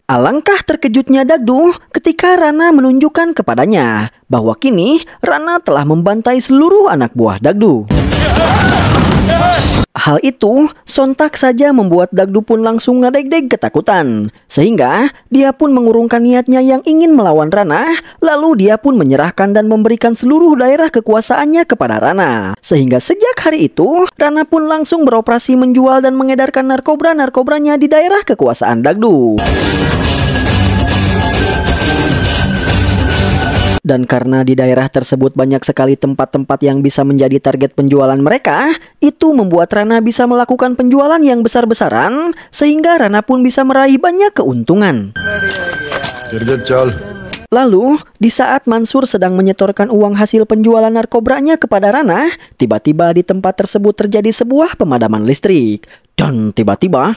alangkah terkejutnya Dagdu ketika Rana menunjukkan kepadanya bahwa kini Rana telah membantai seluruh anak buah Dagdu. Hal itu sontak saja membuat Dagdu pun langsung ngadeg-deg ketakutan. Sehingga dia pun mengurungkan niatnya yang ingin melawan Rana. Lalu dia pun menyerahkan dan memberikan seluruh daerah kekuasaannya kepada Rana. Sehingga sejak hari itu, Rana pun langsung beroperasi menjual dan mengedarkan narkoba-narkobranya di daerah kekuasaan Dagdu. Dan karena di daerah tersebut banyak sekali tempat-tempat yang bisa menjadi target penjualan mereka, itu membuat Rana bisa melakukan penjualan yang besar-besaran, sehingga Rana pun bisa meraih banyak keuntungan. Lalu, di saat Mansur sedang menyetorkan uang hasil penjualan narkobranya kepada Rana, tiba-tiba di tempat tersebut terjadi sebuah pemadaman listrik. Dan tiba-tiba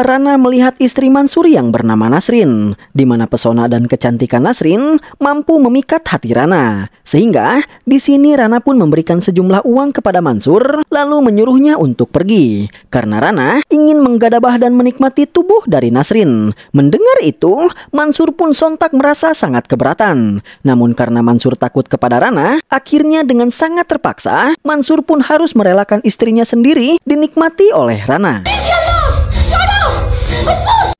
Rana melihat istri Mansur yang bernama Nasrin, di mana pesona dan kecantikan Nasrin mampu memikat hati Rana. Sehingga di sini Rana pun memberikan sejumlah uang kepada Mansur, lalu menyuruhnya untuk pergi. Karena Rana ingin menggadabah dan menikmati tubuh dari Nasrin. Mendengar itu, Mansur pun sontak merasa sangat keberatan. Namun karena Mansur takut kepada Rana, akhirnya dengan sangat terpaksa, Mansur pun harus merelakan istrinya sendiri dinikmati oleh Rana.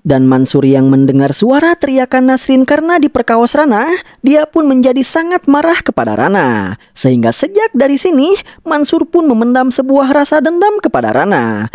Dan Mansur yang mendengar suara teriakan Nasrin karena diperkaos Rana, dia pun menjadi sangat marah kepada Rana. Sehingga sejak dari sini, Mansur pun memendam sebuah rasa dendam kepada Rana.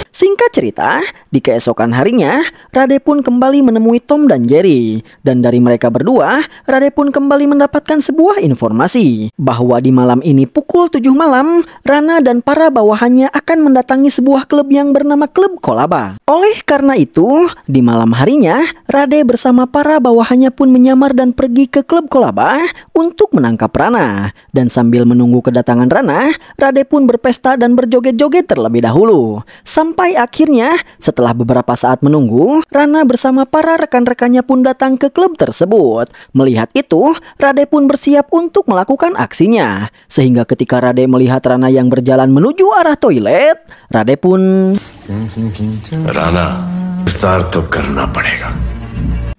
Singkat cerita, di keesokan harinya, Rade pun kembali menemui Tom dan Jerry. Dan dari mereka berdua, Rade pun kembali mendapatkan sebuah informasi bahwa di malam ini pukul 7 malam, Rana dan para bawahannya akan mendatangi sebuah klub yang bernama Klub Kolaba. Oleh karena itu, di malam harinya, Rade bersama para bawahannya pun menyamar dan pergi ke Klub Kolaba untuk menangkap Rana. Dan sambil menunggu kedatangan Rana, Rade pun berpesta dan berjoget-joget terlebih dahulu. Sampai akhirnya, setelah beberapa saat menunggu, Rana bersama para rekan-rekannya pun datang ke klub tersebut. Melihat itu, Rade pun bersiap untuk melakukan aksinya. Sehingga ketika Rade melihat Rana yang berjalan menuju arah toilet, Rade pun Rana, विस्तार तो करना पड़ेगा.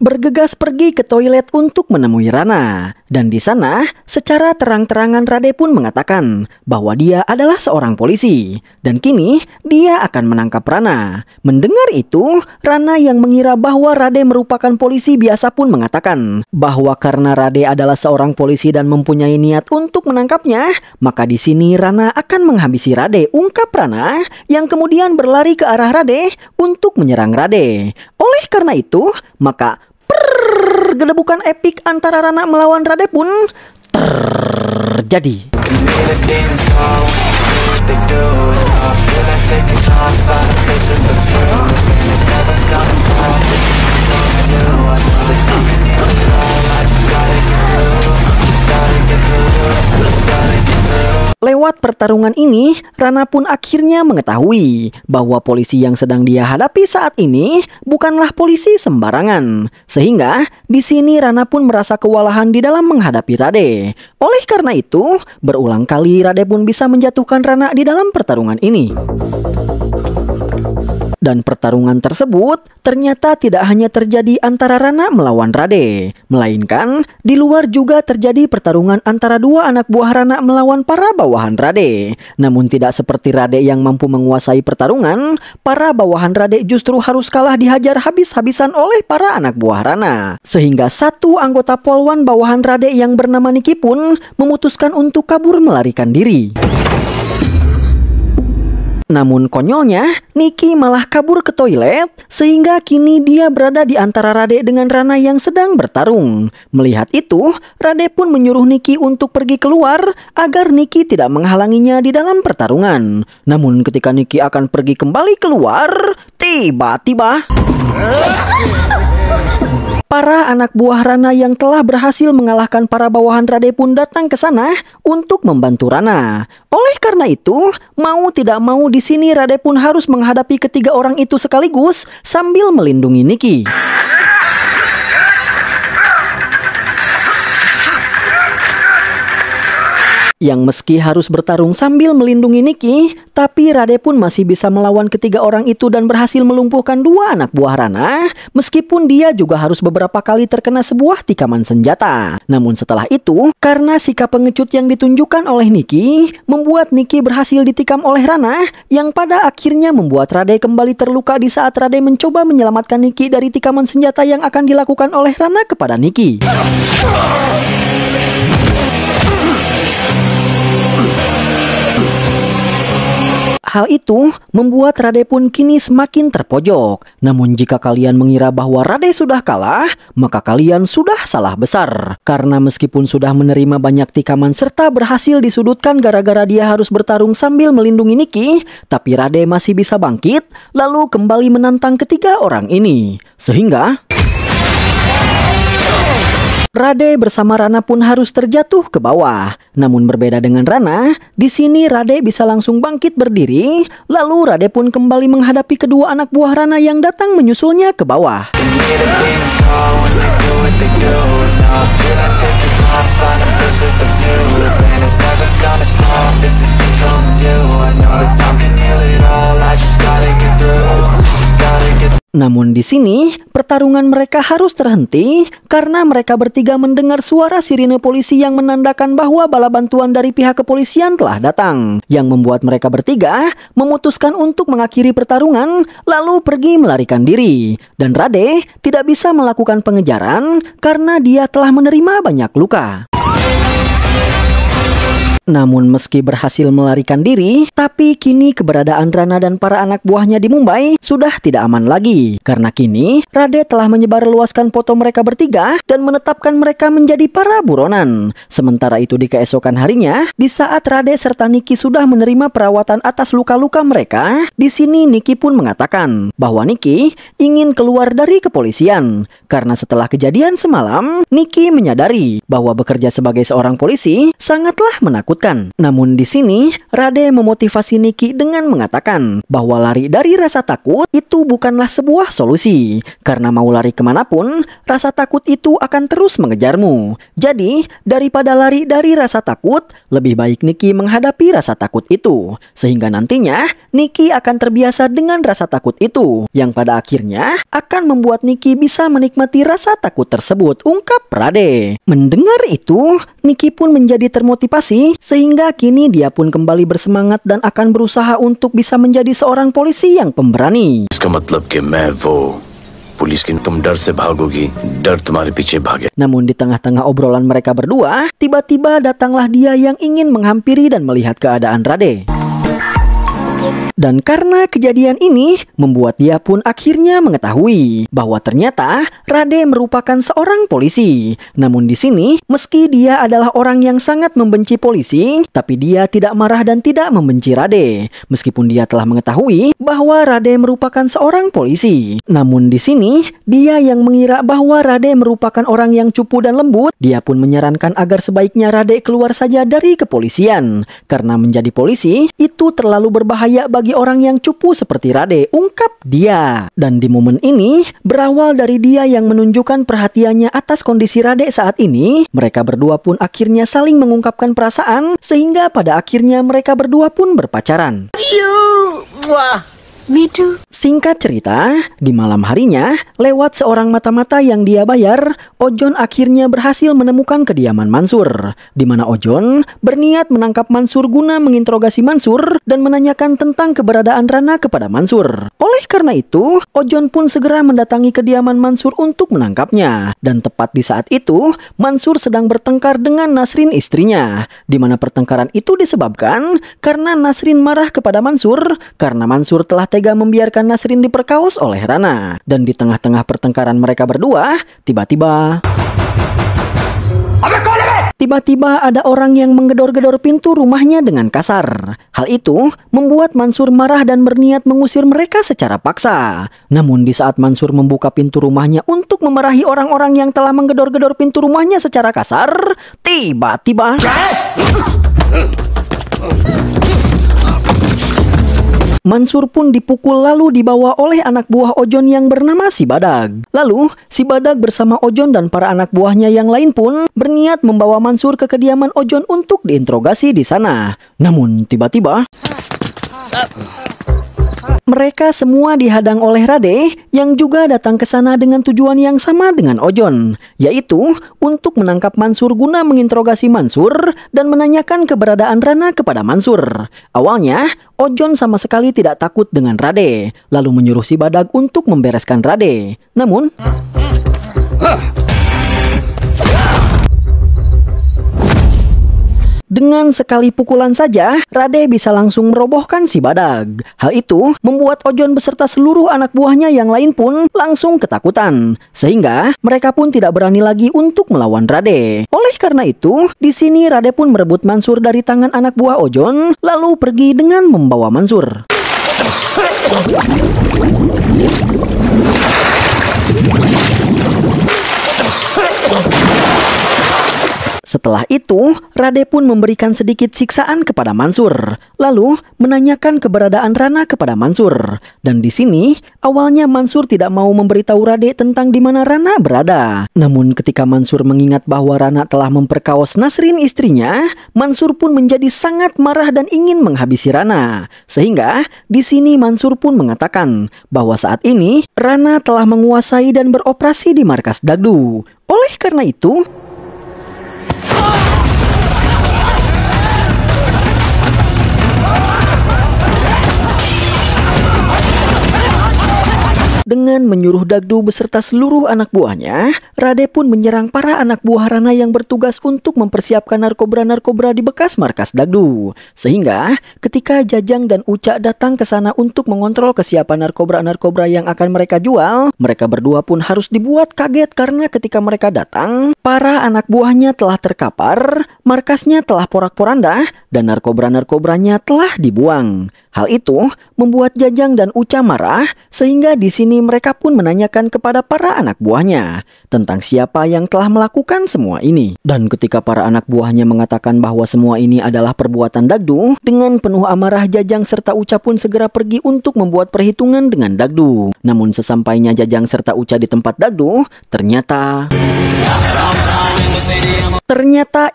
bergegas pergi ke toilet untuk menemui Rana. Dan di sana, secara terang-terangan Rade pun mengatakan bahwa dia adalah seorang polisi. Dan kini, dia akan menangkap Rana. Mendengar itu, Rana yang mengira bahwa Rade merupakan polisi biasa pun mengatakan bahwa karena Rade adalah seorang polisi dan mempunyai niat untuk menangkapnya, maka di sini Rana akan menghabisi Rade, ungkap Rana, yang kemudian berlari ke arah Rade untuk menyerang Rade. Oleh karena itu, maka gelebukan epik antara Rana melawan Rade pun terjadi. Lewat pertarungan ini, Rana pun akhirnya mengetahui bahwa polisi yang sedang dia hadapi saat ini bukanlah polisi sembarangan. Sehingga di sini Rana pun merasa kewalahan di dalam menghadapi Rade. Oleh karena itu, berulang kali Rade pun bisa menjatuhkan Rana di dalam pertarungan ini. Dan pertarungan tersebut ternyata tidak hanya terjadi antara Rana melawan Rade, melainkan di luar juga terjadi pertarungan antara dua anak buah Rana melawan para bawahan Rade. Namun tidak seperti Rade yang mampu menguasai pertarungan, para bawahan Rade justru harus kalah dihajar habis-habisan oleh para anak buah Rana. Sehingga satu anggota polwan bawahan Rade yang bernama Niki pun memutuskan untuk kabur melarikan diri. Namun konyolnya, Niki malah kabur ke toilet sehingga kini dia berada di antara Rade dengan Rana yang sedang bertarung. Melihat itu, Rade pun menyuruh Niki untuk pergi keluar agar Niki tidak menghalanginya di dalam pertarungan. Namun ketika Niki akan pergi kembali keluar, tiba-tiba para anak buah Rana yang telah berhasil mengalahkan para bawahan Rade pun datang ke sana untuk membantu Rana. Oleh karena itu, mau tidak mau di sini Rade pun harus menghadapi ketiga orang itu sekaligus sambil melindungi Niki. Yang meski harus bertarung sambil melindungi Niki, tapi Rade pun masih bisa melawan ketiga orang itu dan berhasil melumpuhkan dua anak buah Rana, meskipun dia juga harus beberapa kali terkena sebuah tikaman senjata. Namun setelah itu, karena sikap pengecut yang ditunjukkan oleh Niki, membuat Niki berhasil ditikam oleh Rana, yang pada akhirnya membuat Rade kembali terluka di saat Rade mencoba menyelamatkan Niki dari tikaman senjata yang akan dilakukan oleh Rana kepada Niki. Hal itu membuat Rade pun kini semakin terpojok. Namun jika kalian mengira bahwa Rade sudah kalah, maka kalian sudah salah besar. Karena meskipun sudah menerima banyak tikaman serta berhasil disudutkan gara-gara dia harus bertarung sambil melindungi Niki, tapi Rade masih bisa bangkit, lalu kembali menantang ketiga orang ini. Sehingga Rade bersama Rana pun harus terjatuh ke bawah. Namun berbeda dengan Rana, di sini Rade bisa langsung bangkit berdiri, lalu Rade pun kembali menghadapi kedua anak buah Rana yang datang menyusulnya ke bawah. Namun di sini pertarungan mereka harus terhenti karena mereka bertiga mendengar suara sirine polisi yang menandakan bahwa bala bantuan dari pihak kepolisian telah datang, yang membuat mereka bertiga memutuskan untuk mengakhiri pertarungan lalu pergi melarikan diri. Dan Rade tidak bisa melakukan pengejaran karena dia telah menerima banyak luka. Namun meski berhasil melarikan diri, tapi kini keberadaan Rana dan para anak buahnya di Mumbai sudah tidak aman lagi. Karena kini Rade telah menyebarluaskan foto mereka bertiga dan menetapkan mereka menjadi para buronan. Sementara itu di keesokan harinya, di saat Rade serta Niki sudah menerima perawatan atas luka-luka mereka, di sini Niki pun mengatakan bahwa Niki ingin keluar dari kepolisian. Karena setelah kejadian semalam, Niki menyadari bahwa bekerja sebagai seorang polisi sangatlah menakutkan. Namun di sini Rade memotivasi Niki dengan mengatakan bahwa lari dari rasa takut itu bukanlah sebuah solusi. Karena mau lari kemanapun, rasa takut itu akan terus mengejarmu. Jadi, daripada lari dari rasa takut, lebih baik Niki menghadapi rasa takut itu. Sehingga nantinya, Niki akan terbiasa dengan rasa takut itu, yang pada akhirnya akan membuat Niki bisa menikmati rasa takut tersebut, ungkap Rade. Mendengar itu, Niki pun menjadi termotivasi, sehingga kini dia pun kembali bersemangat dan akan berusaha untuk bisa menjadi seorang polisi yang pemberani. इसका मतलब कि मैं वो पुलिस की तुम डर से भागोगी, डर तुम्हारे पीछे भागे. Namun di tengah-tengah obrolan mereka berdua, tiba-tiba datanglah dia yang ingin menghampiri dan melihat keadaan Rade. Dan karena kejadian ini, membuat dia pun akhirnya mengetahui bahwa ternyata Rade merupakan seorang polisi. Namun di sini, meski dia adalah orang yang sangat membenci polisi, tapi dia tidak marah dan tidak membenci Rade. Meskipun dia telah mengetahui bahwa Rade merupakan seorang polisi. Namun di sini, dia yang mengira bahwa Rade merupakan orang yang cupu dan lembut, dia pun menyarankan agar sebaiknya Rade keluar saja dari kepolisian. Karena menjadi polisi, itu terlalu berbahaya bagi orang yang cupu seperti Rade, ungkap dia. Dan di momen ini, berawal dari dia yang menunjukkan perhatiannya atas kondisi Rade saat ini, mereka berdua pun akhirnya saling mengungkapkan perasaan, sehingga pada akhirnya mereka berdua pun berpacaran. Me too. Singkat cerita, di malam harinya, lewat seorang mata-mata yang dia bayar, Ojon akhirnya berhasil menemukan kediaman Mansur, di mana Ojon berniat menangkap Mansur guna menginterogasi Mansur dan menanyakan tentang keberadaan Rana kepada Mansur. Oleh karena itu, Ojon pun segera mendatangi kediaman Mansur untuk menangkapnya. Dan tepat di saat itu, Mansur sedang bertengkar dengan Nasrin istrinya, di mana pertengkaran itu disebabkan karena Nasrin marah kepada Mansur karena Mansur telah tega membiarkan Nasrin diperkaos oleh Rana. Dan di tengah-tengah pertengkaran mereka berdua, tiba-tiba ada orang yang menggedor-gedor pintu rumahnya dengan kasar. Hal itu membuat Mansur marah dan berniat mengusir mereka secara paksa. Namun di saat Mansur membuka pintu rumahnya untuk memarahi orang-orang yang telah menggedor-gedor pintu rumahnya secara kasar, tiba-tiba Mansur pun dipukul lalu dibawa oleh anak buah Ojon yang bernama Si Badag. Lalu, Si Badag bersama Ojon dan para anak buahnya yang lain pun berniat membawa Mansur ke kediaman Ojon untuk diinterogasi di sana. Namun, tiba-tiba mereka semua dihadang oleh Rade yang juga datang ke sana dengan tujuan yang sama dengan Ojon, yaitu untuk menangkap Mansur guna menginterogasi Mansur dan menanyakan keberadaan Rana kepada Mansur. Awalnya, Ojon sama sekali tidak takut dengan Rade, lalu menyuruh Si Badag untuk membereskan Rade. Namun dengan sekali pukulan saja, Rade bisa langsung merobohkan Si Badag. Hal itu membuat Ojon beserta seluruh anak buahnya yang lain pun langsung ketakutan. Sehingga mereka pun tidak berani lagi untuk melawan Rade. Oleh karena itu, di sini Rade pun merebut Mansur dari tangan anak buah Ojon, lalu pergi dengan membawa Mansur. Setelah itu, Rade pun memberikan sedikit siksaan kepada Mansur, lalu menanyakan keberadaan Rana kepada Mansur. Dan di sini, awalnya Mansur tidak mau memberitahu Rade tentang di mana Rana berada. Namun ketika Mansur mengingat bahwa Rana telah memperkaos Nasrin istrinya, Mansur pun menjadi sangat marah dan ingin menghabisi Rana. Sehingga di sini Mansur pun mengatakan bahwa saat ini Rana telah menguasai dan beroperasi di markas Dagdu. Oleh karena itu, Dengan menyuruh Dagdu beserta seluruh anak buahnya, Rade pun menyerang para anak buah Rana yang bertugas untuk mempersiapkan narkoba-narkoba di bekas markas Dagdu. Sehingga ketika Jajang dan Uca datang ke sana untuk mengontrol kesiapan narkoba-narkoba yang akan mereka jual, mereka berdua pun harus dibuat kaget karena ketika mereka datang, para anak buahnya telah terkapar, markasnya telah porak-poranda, dan narkoba-narkobanya telah dibuang. Hal itu membuat Jajang dan Uca marah, sehingga di sini mereka pun menanyakan kepada para anak buahnya tentang siapa yang telah melakukan semua ini. Dan ketika para anak buahnya mengatakan bahwa semua ini adalah perbuatan Dagdu, dengan penuh amarah Jajang serta Uca pun segera pergi untuk membuat perhitungan dengan Dagdu. Namun sesampainya Jajang serta Uca di tempat Dagdu, ternyata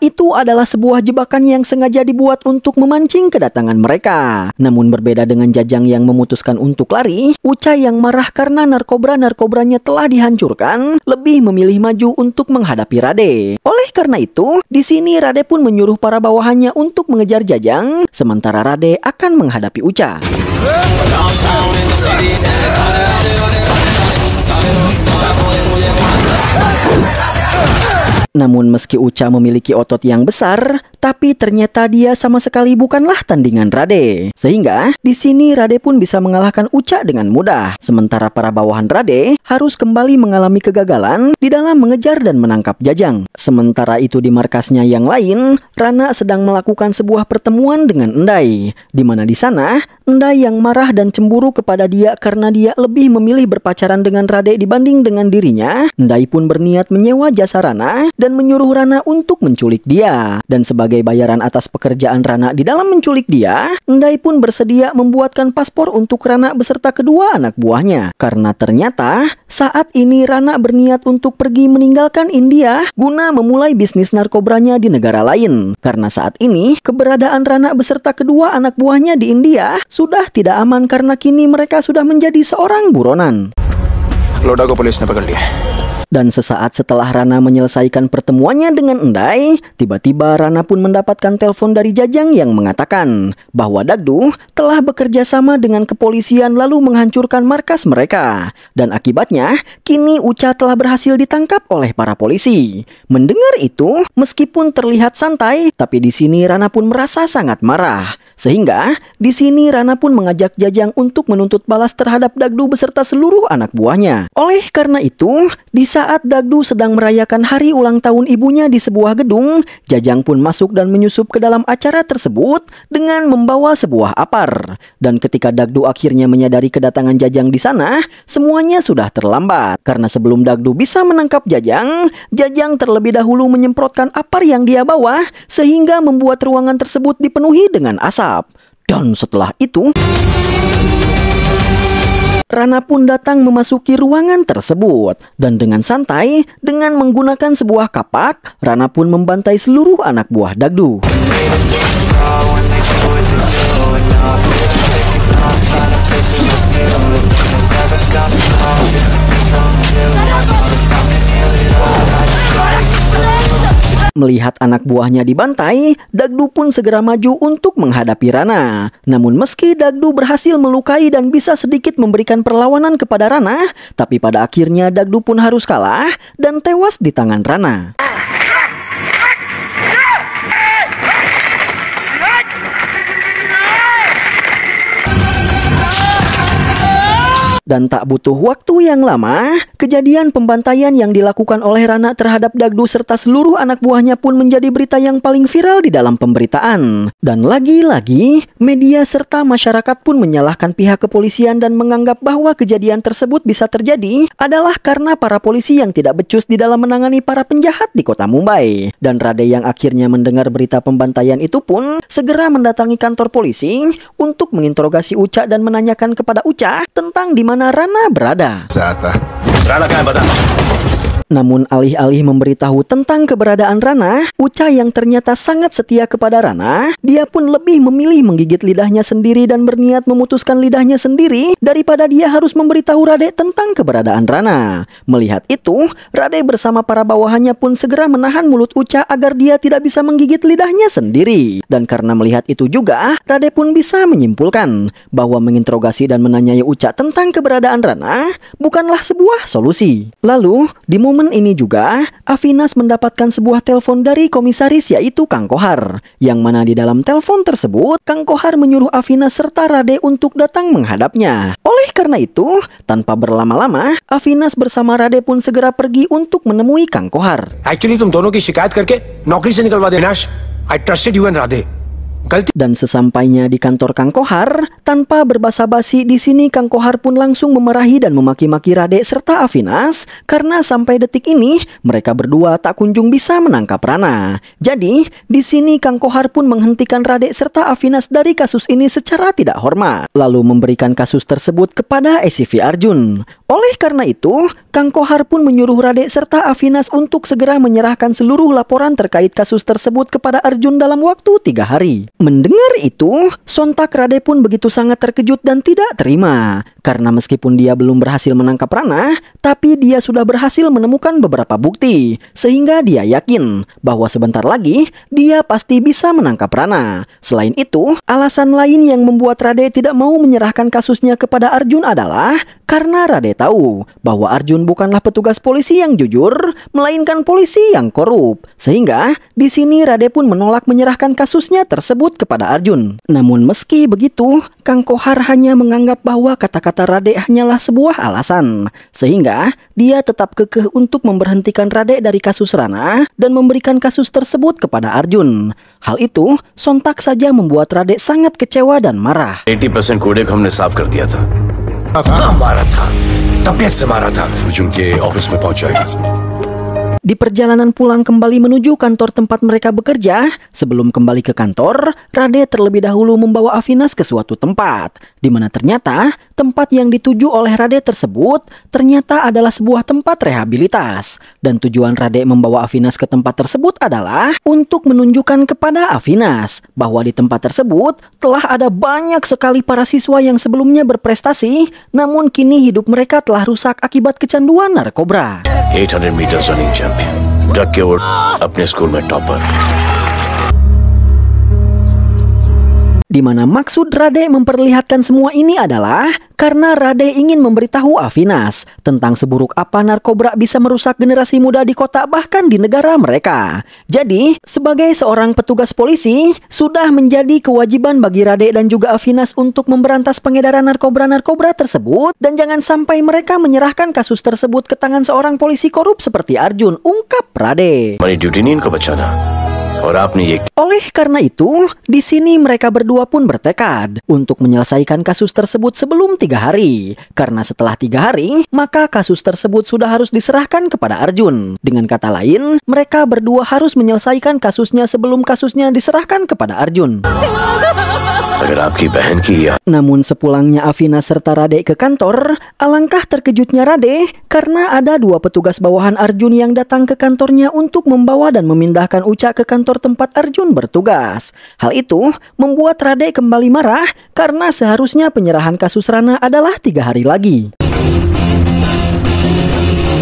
itu adalah sebuah jebakan yang sengaja dibuat untuk memancing kedatangan mereka. Namun berbeda dengan Jajang yang memutuskan untuk lari, Uca yang marah karena narkoba-narkobanya telah dihancurkan, lebih memilih maju untuk menghadapi Rade. Oleh karena itu, di sini Rade pun menyuruh para bawahannya untuk mengejar Jajang, sementara Rade akan menghadapi Uca. Namun meski Uca memiliki otot yang besar, tapi ternyata dia sama sekali bukanlah tandingan Rade. Sehingga di sini Rade pun bisa mengalahkan Uca dengan mudah. Sementara para bawahan Rade harus kembali mengalami kegagalan di dalam mengejar dan menangkap Jajang. Sementara itu di markasnya yang lain, Rana sedang melakukan sebuah pertemuan dengan Endai, di mana di sana Endai yang marah dan cemburu kepada dia karena dia lebih memilih berpacaran dengan Rade dibanding dengan dirinya. Endai pun berniat menyewa jasa Rana dan menyuruh Rana untuk menculik dia. Dan sebagai bayaran atas pekerjaan Rana di dalam menculik dia, Endai pun bersedia membuatkan paspor untuk Rana beserta kedua anak buahnya. Karena ternyata saat ini Rana berniat untuk pergi meninggalkan India guna memulai bisnis narkobanya di negara lain. Karena saat ini keberadaan Rana beserta kedua anak buahnya di India sudah tidak aman karena kini mereka sudah menjadi seorang buronan. लोडा को पुलिस ने पकड़ लिया। Dan sesaat setelah Rana menyelesaikan pertemuannya dengan Endai, tiba-tiba Rana pun mendapatkan telepon dari Jajang yang mengatakan bahwa Dagdu telah bekerja sama dengan kepolisian lalu menghancurkan markas mereka. Dan akibatnya, kini Uca telah berhasil ditangkap oleh para polisi. Mendengar itu, meskipun terlihat santai, tapi di sini Rana pun merasa sangat marah. Sehingga, di sini Rana pun mengajak Jajang untuk menuntut balas terhadap Dagdu beserta seluruh anak buahnya. Oleh karena itu, di saat Dagdu sedang merayakan hari ulang tahun ibunya di sebuah gedung, Jajang pun masuk dan menyusup ke dalam acara tersebut dengan membawa sebuah apar. Dan ketika Dagdu akhirnya menyadari kedatangan Jajang di sana, semuanya sudah terlambat. Karena sebelum Dagdu bisa menangkap Jajang, Jajang terlebih dahulu menyemprotkan apar yang dia bawa sehingga membuat ruangan tersebut dipenuhi dengan asap. Dan setelah itu, Rana pun datang memasuki ruangan tersebut. Dan dengan santai, dengan menggunakan sebuah kapak, Rana pun membantai seluruh anak buah Dagdu. Melihat anak buahnya dibantai, Dagdu pun segera maju untuk menghadapi Rana. Namun meski Dagdu berhasil melukai dan bisa sedikit memberikan perlawanan kepada Rana, tapi pada akhirnya Dagdu pun harus kalah dan tewas di tangan Rana. Dan tak butuh waktu yang lama, kejadian pembantaian yang dilakukan oleh Rana terhadap Dagdu serta seluruh anak buahnya pun menjadi berita yang paling viral di dalam pemberitaan. Dan lagi-lagi, media serta masyarakat pun menyalahkan pihak kepolisian dan menganggap bahwa kejadian tersebut bisa terjadi adalah karena para polisi yang tidak becus di dalam menangani para penjahat di kota Mumbai. Dan Rade yang akhirnya mendengar berita pembantaian itu pun segera mendatangi kantor polisi untuk menginterogasi Uca dan menanyakan kepada Uca tentang di mana Rana berada. Namun alih-alih memberitahu tentang keberadaan Rana, Uca yang ternyata sangat setia kepada Rana, dia pun lebih memilih menggigit lidahnya sendiri dan berniat memutuskan lidahnya sendiri daripada dia harus memberitahu Rade tentang keberadaan Rana. Melihat itu, Rade bersama para bawahannya pun segera menahan mulut Uca agar dia tidak bisa menggigit lidahnya sendiri. Dan karena melihat itu juga, Rade pun bisa menyimpulkan bahwa menginterogasi dan menanyai Uca tentang keberadaan Rana bukanlah sebuah solusi. Lalu, di momen ini juga, Avinas mendapatkan sebuah telepon dari komisaris yaitu Kang Kohar, yang mana di dalam telepon tersebut, Kang Kohar menyuruh Avinas serta Rade untuk datang menghadapnya. Oleh karena itu, tanpa berlama-lama, Avinas bersama Rade pun segera pergi untuk menemui Kang Kohar. Actually, तुम दोनों की शिकायत करके नौकरी से निकलवा दे Avinas. I trusted you and Radhe. Dan sesampainya di kantor Kang Kohar, tanpa berbasa-basi di sini Kang Kohar pun langsung memarahi dan memaki-maki Rade serta Avinas karena sampai detik ini mereka berdua tak kunjung bisa menangkap Rana. Jadi di sini Kang Kohar pun menghentikan Rade serta Avinas dari kasus ini secara tidak hormat, lalu memberikan kasus tersebut kepada SCV Arjun. Oleh karena itu, Kang Kohar pun menyuruh Rade serta Avinas untuk segera menyerahkan seluruh laporan terkait kasus tersebut kepada Arjun dalam waktu 3 hari. Mendengar itu, sontak Rade pun begitu sangat terkejut dan tidak terima. Karena meskipun dia belum berhasil menangkap Rana, tapi dia sudah berhasil menemukan beberapa bukti. Sehingga dia yakin bahwa sebentar lagi, dia pasti bisa menangkap Rana. Selain itu, alasan lain yang membuat Rade tidak mau menyerahkan kasusnya kepada Arjun adalah karena Rade tahu bahwa Arjun bukanlah petugas polisi yang jujur, melainkan polisi yang korup. Sehingga di sini Rade pun menolak menyerahkan kasusnya tersebut kepada Arjun. Namun meski begitu, Kang Kohar hanya menganggap bahwa kata-kata Rade hanyalah sebuah alasan. Sehingga dia tetap kekeh untuk memberhentikan Rade dari kasus Rana dan memberikan kasus tersebut kepada Arjun. Hal itu sontak saja membuat Rade sangat kecewa dan marah. 80% कूड़े को हमने साफ कर दिया था। मारा था, तबीयत से मारा था। अर्जुन के ऑफिस में पहुंचाएगा। Di perjalanan pulang kembali menuju kantor tempat mereka bekerja, sebelum kembali ke kantor, Rade terlebih dahulu membawa Avinas ke suatu tempat, di mana ternyata tempat yang dituju oleh Rade tersebut ternyata adalah sebuah tempat rehabilitas. Dan tujuan Rade membawa Avinas ke tempat tersebut adalah untuk menunjukkan kepada Avinas bahwa di tempat tersebut telah ada banyak sekali para siswa yang sebelumnya berprestasi, namun kini hidup mereka telah rusak akibat kecanduan narkoba. 800 meters running champion, drug के ओर अपने स्कूल में topper. Di mana maksud Rade memperlihatkan semua ini adalah karena Rade ingin memberitahu Avinas tentang seburuk apa narkoba bisa merusak generasi muda di kota bahkan di negara mereka. Jadi, sebagai seorang petugas polisi, sudah menjadi kewajiban bagi Rade dan juga Avinas untuk memberantas pengedaran narkoba tersebut dan jangan sampai mereka menyerahkan kasus tersebut ke tangan seorang polisi korup seperti Arjun, ungkap Rade. हमारी ड्यूटी नहीं इनको बचाना. Oleh karena itu, di sini mereka berdua pun bertekad untuk menyelesaikan kasus tersebut sebelum 3 hari. Karena setelah 3 hari, maka kasus tersebut sudah harus diserahkan kepada Arjun. Dengan kata lain, mereka berdua harus menyelesaikan kasusnya sebelum kasusnya diserahkan kepada Arjun. Namun sepulangnya Avinas serta Rade ke kantor, alangkah terkejutnya Rade karena ada 2 petugas bawahan Arjun yang datang ke kantornya untuk membawa dan memindahkan Uca ke kantor tempat Arjun bertugas. Hal itu membuat Rade kembali marah karena seharusnya penyerahan kasus Rana adalah 3 hari lagi.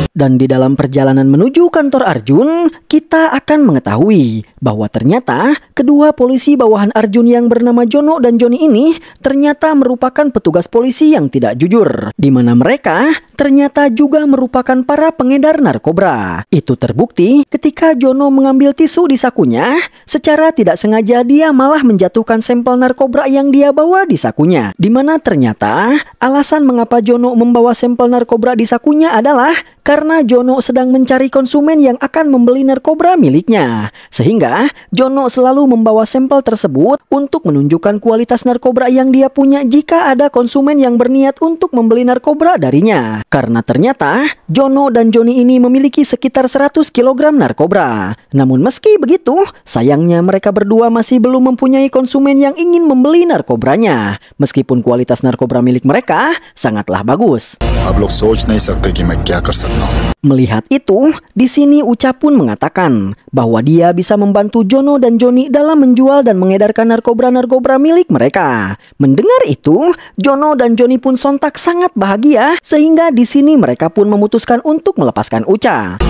Dan di dalam perjalanan menuju kantor Arjun, kita akan mengetahui bahwa ternyata kedua polisi bawahan Arjun yang bernama Jono dan Joni ini ternyata merupakan petugas polisi yang tidak jujur, di mana mereka ternyata juga merupakan para pengedar narkoba. Itu terbukti ketika Jono mengambil tisu di sakunya, secara tidak sengaja dia malah menjatuhkan sampel narkoba yang dia bawa di sakunya, di mana ternyata alasan mengapa Jono membawa sampel narkoba di sakunya adalah karena Jono sedang mencari konsumen yang akan membeli narkoba miliknya. Sehingga Jono selalu membawa sampel tersebut untuk menunjukkan kualitas narkoba yang dia punya jika ada konsumen yang berniat untuk membeli narkoba darinya. Karena ternyata Jono dan Joni ini memiliki sekitar 100 kg narkoba. Namun meski begitu, sayangnya mereka berdua masih belum mempunyai konsumen yang ingin membeli narkobanya. Meskipun kualitas narkoba milik mereka sangatlah bagus. अब लोग सोच नहीं सकते कि मैं क्या कर सकता हूँ. Melihat itu, di sini Uca pun mengatakan bahwa dia bisa membantu Jono dan Joni dalam menjual dan mengedarkan narkoba milik mereka. Mendengar itu, Jono dan Joni pun sontak sangat bahagia sehingga di sini mereka pun memutuskan untuk melepaskan Uca.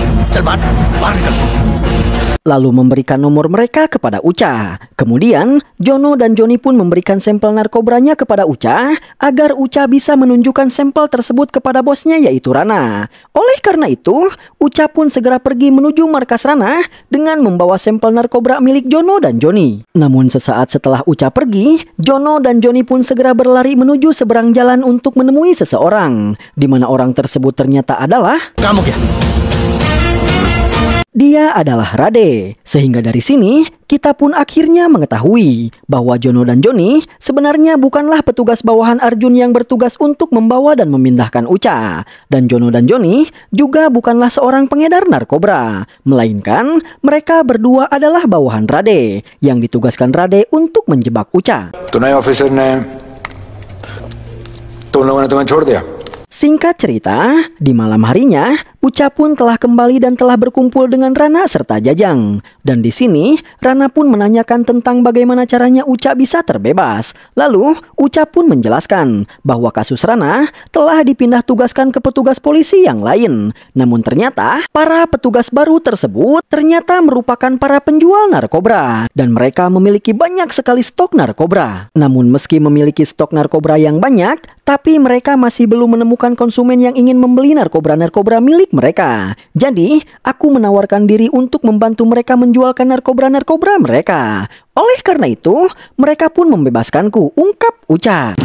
Lalu memberikan nomor mereka kepada Uca. Kemudian, Jono dan Joni pun memberikan sampel narkobanya kepada Uca agar Uca bisa menunjukkan sampel tersebut kepada bosnya yaitu Rana. Oleh karena itu, Uca pun segera pergi menuju markas Rana dengan membawa sampel narkoba milik Jono dan Joni. Namun sesaat setelah Uca pergi, Jono dan Joni pun segera berlari menuju seberang jalan untuk menemui seseorang, di mana orang tersebut ternyata adalah Kamu ya? Dia adalah Rade. Sehingga dari sini kita pun akhirnya mengetahui bahwa Jono dan Joni sebenarnya bukanlah petugas bawahan Arjun yang bertugas untuk membawa dan memindahkan Uca. Dan Jono dan Joni juga bukanlah seorang pengedar narkoba, melainkan mereka berdua adalah bawahan Rade yang ditugaskan Rade untuk menjebak Uca. Tunai officer ne तुम लोगों ने तुम्हें छोड़ दिया. Singkat cerita, di malam harinya, Uca pun telah kembali dan telah berkumpul dengan Rana serta Jajang. Dan di sini, Rana pun menanyakan tentang bagaimana caranya Uca bisa terbebas. Lalu, Uca pun menjelaskan bahwa kasus Rana telah dipindah tugaskan ke petugas polisi yang lain. Namun ternyata, para petugas baru tersebut ternyata merupakan para penjual narkoba. Dan mereka memiliki banyak sekali stok narkoba. Namun meski memiliki stok narkoba yang banyak, tapi mereka masih belum menemukan konsumen yang ingin membeli narkoba milik mereka. Jadi, aku menawarkan diri untuk membantu mereka menjualkan narkoba mereka. Oleh karena itu, mereka pun membebaskanku, ungkap Uca.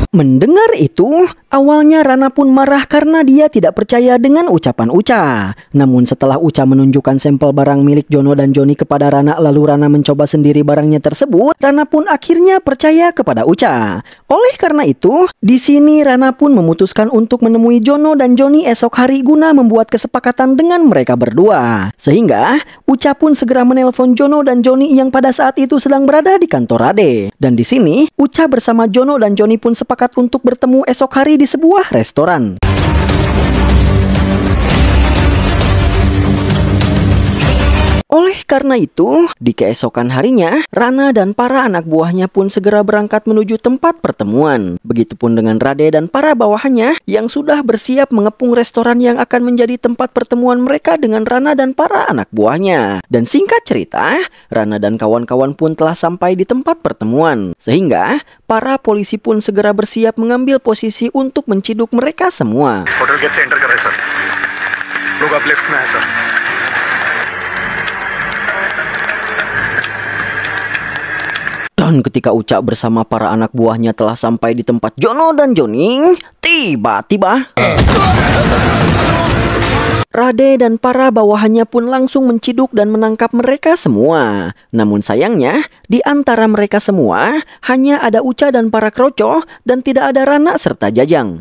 Mendengar itu, awalnya Rana pun marah karena dia tidak percaya dengan ucapan Uca. Namun setelah Uca menunjukkan sampel barang milik Jono dan Joni kepada Rana, lalu Rana mencoba sendiri barangnya tersebut, Rana pun akhirnya percaya kepada Uca. Oleh karena itu, di sini Rana pun memutuskan untuk menemui Jono dan Joni esok hari guna membuat kesepakatan dengan mereka berdua. Sehingga Uca pun segera menelpon Jono dan Joni yang pada saat itu sedang berada di kantor Rade. Dan di sini Uca bersama Jono dan Joni pun sepakat untuk bertemu esok hari di sebuah restoran. Oleh karena itu, di keesokan harinya, Rana dan para anak buahnya pun segera berangkat menuju tempat pertemuan. Begitupun dengan Rade dan para bawahannya yang sudah bersiap mengepung restoran yang akan menjadi tempat pertemuan mereka dengan Rana dan para anak buahnya. Dan singkat cerita, Rana dan kawan-kawan pun telah sampai di tempat pertemuan. Sehingga, para polisi pun segera bersiap mengambil posisi untuk menciduk mereka semua. Hotel gate से enter कर रहे sir. लोग अब lift में हैं सर. Dan ketika Uca bersama para anak buahnya telah sampai di tempat Jono dan Joni, tiba-tiba Rade dan para bawahannya pun langsung menciduk dan menangkap mereka semua. Namun sayangnya, di antara mereka semua hanya ada Uca dan para kroco dan tidak ada Rana serta Jajang.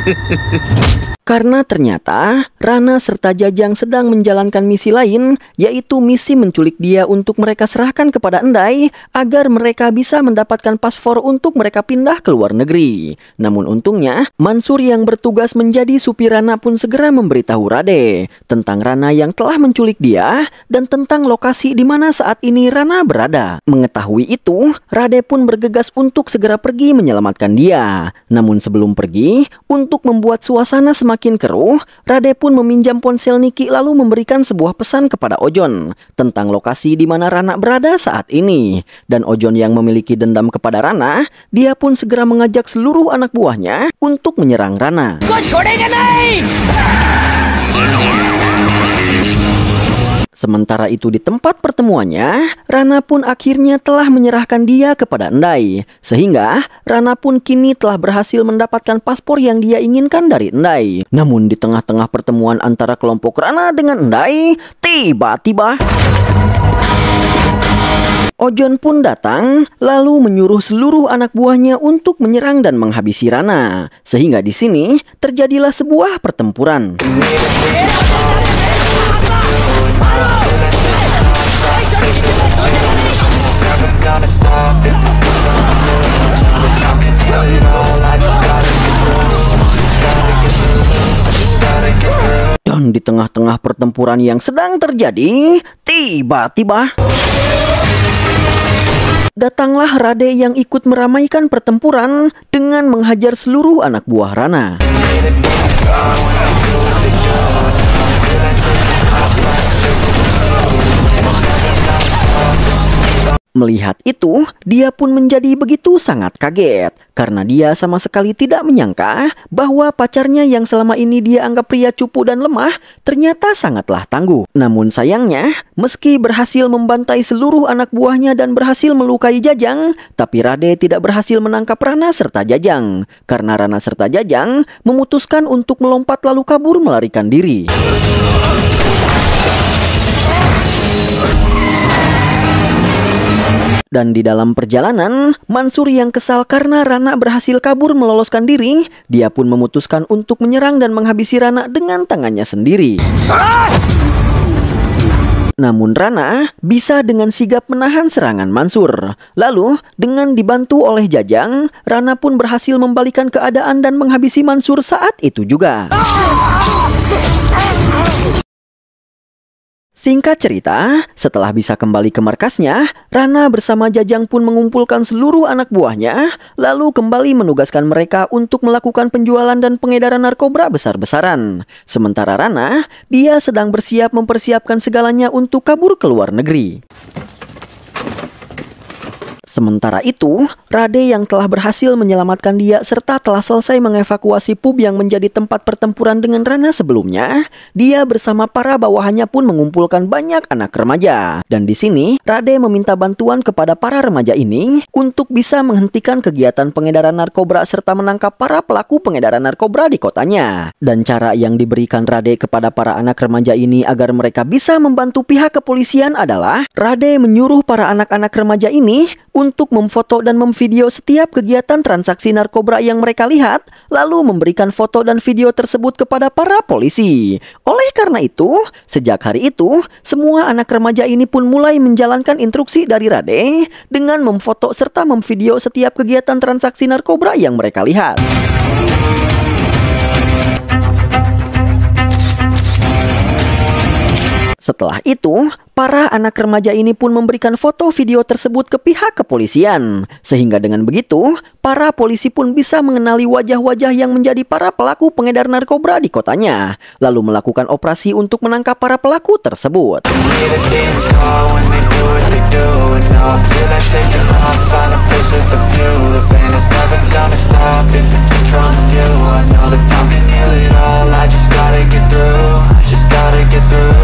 Karena ternyata Rana serta Jajang sedang menjalankan misi lain, yaitu misi menculik dia untuk mereka serahkan kepada Endai agar mereka bisa mendapatkan paspor untuk mereka pindah ke luar negeri. Namun untungnya, Mansur yang bertugas menjadi supir Rana pun segera memberitahu Rade tentang Rana yang telah menculik dia dan tentang lokasi di mana saat ini Rana berada. Mengetahui itu, Rade pun bergegas untuk segera pergi menyelamatkan dia. Namun sebelum pergi, untuk membuat suasana semakin keruh, Rade pun meminjam ponsel Niki lalu memberikan sebuah pesan kepada Ojon tentang lokasi di mana Rana berada saat ini. Dan Ojon yang memiliki dendam kepada Rana, dia pun segera mengajak seluruh anak buahnya untuk menyerang Rana. Sementara itu di tempat pertemuannya, Rana pun akhirnya telah menyerahkan dia kepada Endai. Sehingga Rana pun kini telah berhasil mendapatkan paspor yang dia inginkan dari Endai. Namun di tengah-tengah pertemuan antara kelompok Rana dengan Endai, tiba-tiba Ojon pun datang, lalu menyuruh seluruh anak buahnya untuk menyerang dan menghabisi Rana. Sehingga di sini terjadilah sebuah pertempuran. tengah-tengah pertempuran yang sedang terjadi, tiba-tiba datanglah Rade yang ikut meramaikan pertempuran dengan menghajar seluruh anak buah Rana. Melihat itu, dia pun menjadi begitu sangat kaget karena dia sama sekali tidak menyangka bahwa pacarnya yang selama ini dia anggap pria cupu dan lemah ternyata sangatlah tangguh. Namun sayangnya, meski berhasil membantai seluruh anak buahnya dan berhasil melukai Jajang, tapi Rade tidak berhasil menangkap Rana serta Jajang karena Rana serta Jajang memutuskan untuk melompat lalu kabur melarikan diri. Dan di dalam perjalanan, Mansur yang kesal karena Rana berhasil kabur meloloskan diri, dia pun memutuskan untuk menyerang dan menghabisi Rana dengan tangannya sendiri. Namun Rana bisa dengan sigap menahan serangan Mansur. Lalu, dengan dibantu oleh Jajang, Rana pun berhasil membalikan keadaan dan menghabisi Mansur saat itu juga. Singkat cerita, setelah bisa kembali ke markasnya, Rana bersama Jajang pun mengumpulkan seluruh anak buahnya, lalu kembali menugaskan mereka untuk melakukan penjualan dan pengedaran narkoba besar-besaran. Sementara Rana, dia sedang bersiap mempersiapkan segalanya untuk kabur ke luar negeri. Sementara itu, Rade yang telah berhasil menyelamatkan dia serta telah selesai mengevakuasi pub yang menjadi tempat pertempuran dengan Rana sebelumnya, dia bersama para bawahannya pun mengumpulkan banyak anak remaja. Dan di sini, Rade meminta bantuan kepada para remaja ini untuk bisa menghentikan kegiatan pengedaran narkoba serta menangkap para pelaku pengedaran narkoba di kotanya. Dan cara yang diberikan Rade kepada para anak remaja ini agar mereka bisa membantu pihak kepolisian adalah Rade menyuruh para anak-anak remaja ini untuk memfoto dan memvideo setiap kegiatan transaksi narkoba yang mereka lihat, lalu memberikan foto dan video tersebut kepada para polisi. Oleh karena itu, sejak hari itu, semua anak remaja ini pun mulai menjalankan instruksi dari Rade dengan memfoto serta memvideo setiap kegiatan transaksi narkoba yang mereka lihat. Setelah itu, para anak remaja ini pun memberikan foto video tersebut ke pihak kepolisian. Sehingga dengan begitu, para polisi pun bisa mengenali wajah-wajah yang menjadi para pelaku pengedar narkoba di kotanya, lalu melakukan operasi untuk menangkap para pelaku tersebut.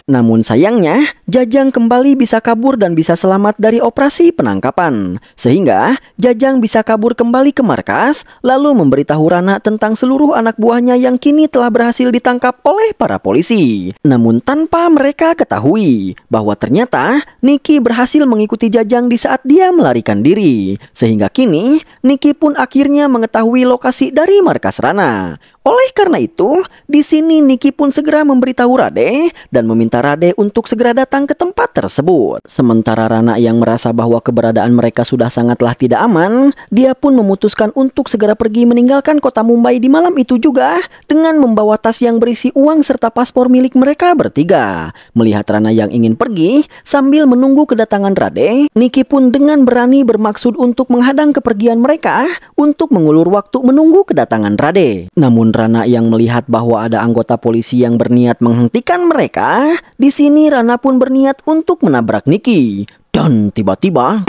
Namun sayangnya, Jajang kembali bisa kabur dan bisa selamat dari operasi penangkapan. Sehingga, Jajang bisa kabur kembali ke markas, lalu memberitahu Rana tentang seluruh anak buahnya yang kini telah berhasil ditangkap oleh para polisi. Namun tanpa mereka ketahui bahwa ternyata Niki berhasil mengikuti Jajang di saat dia melarikan diri. Sehingga kini, Niki pun akhirnya mengetahui lokasi dari markas Rana. Oleh karena itu, di sini Niki pun segera memberitahu Rade dan meminta Rade untuk segera datang ke tempat tersebut. Sementara Rana yang merasa bahwa keberadaan mereka sudah sangatlah tidak aman, dia pun memutuskan untuk segera pergi meninggalkan kota Mumbai di malam itu juga dengan membawa tas yang berisi uang serta paspor milik mereka bertiga. Melihat Rana yang ingin pergi sambil menunggu kedatangan Rade, Niki pun dengan berani bermaksud untuk menghadang kepergian mereka untuk mengulur waktu menunggu kedatangan Rade. Namun Rana yang melihat bahwa ada anggota polisi yang berniat menghentikan mereka, di sini Rana pun berniat untuk menabrak Niki. Dan tiba-tiba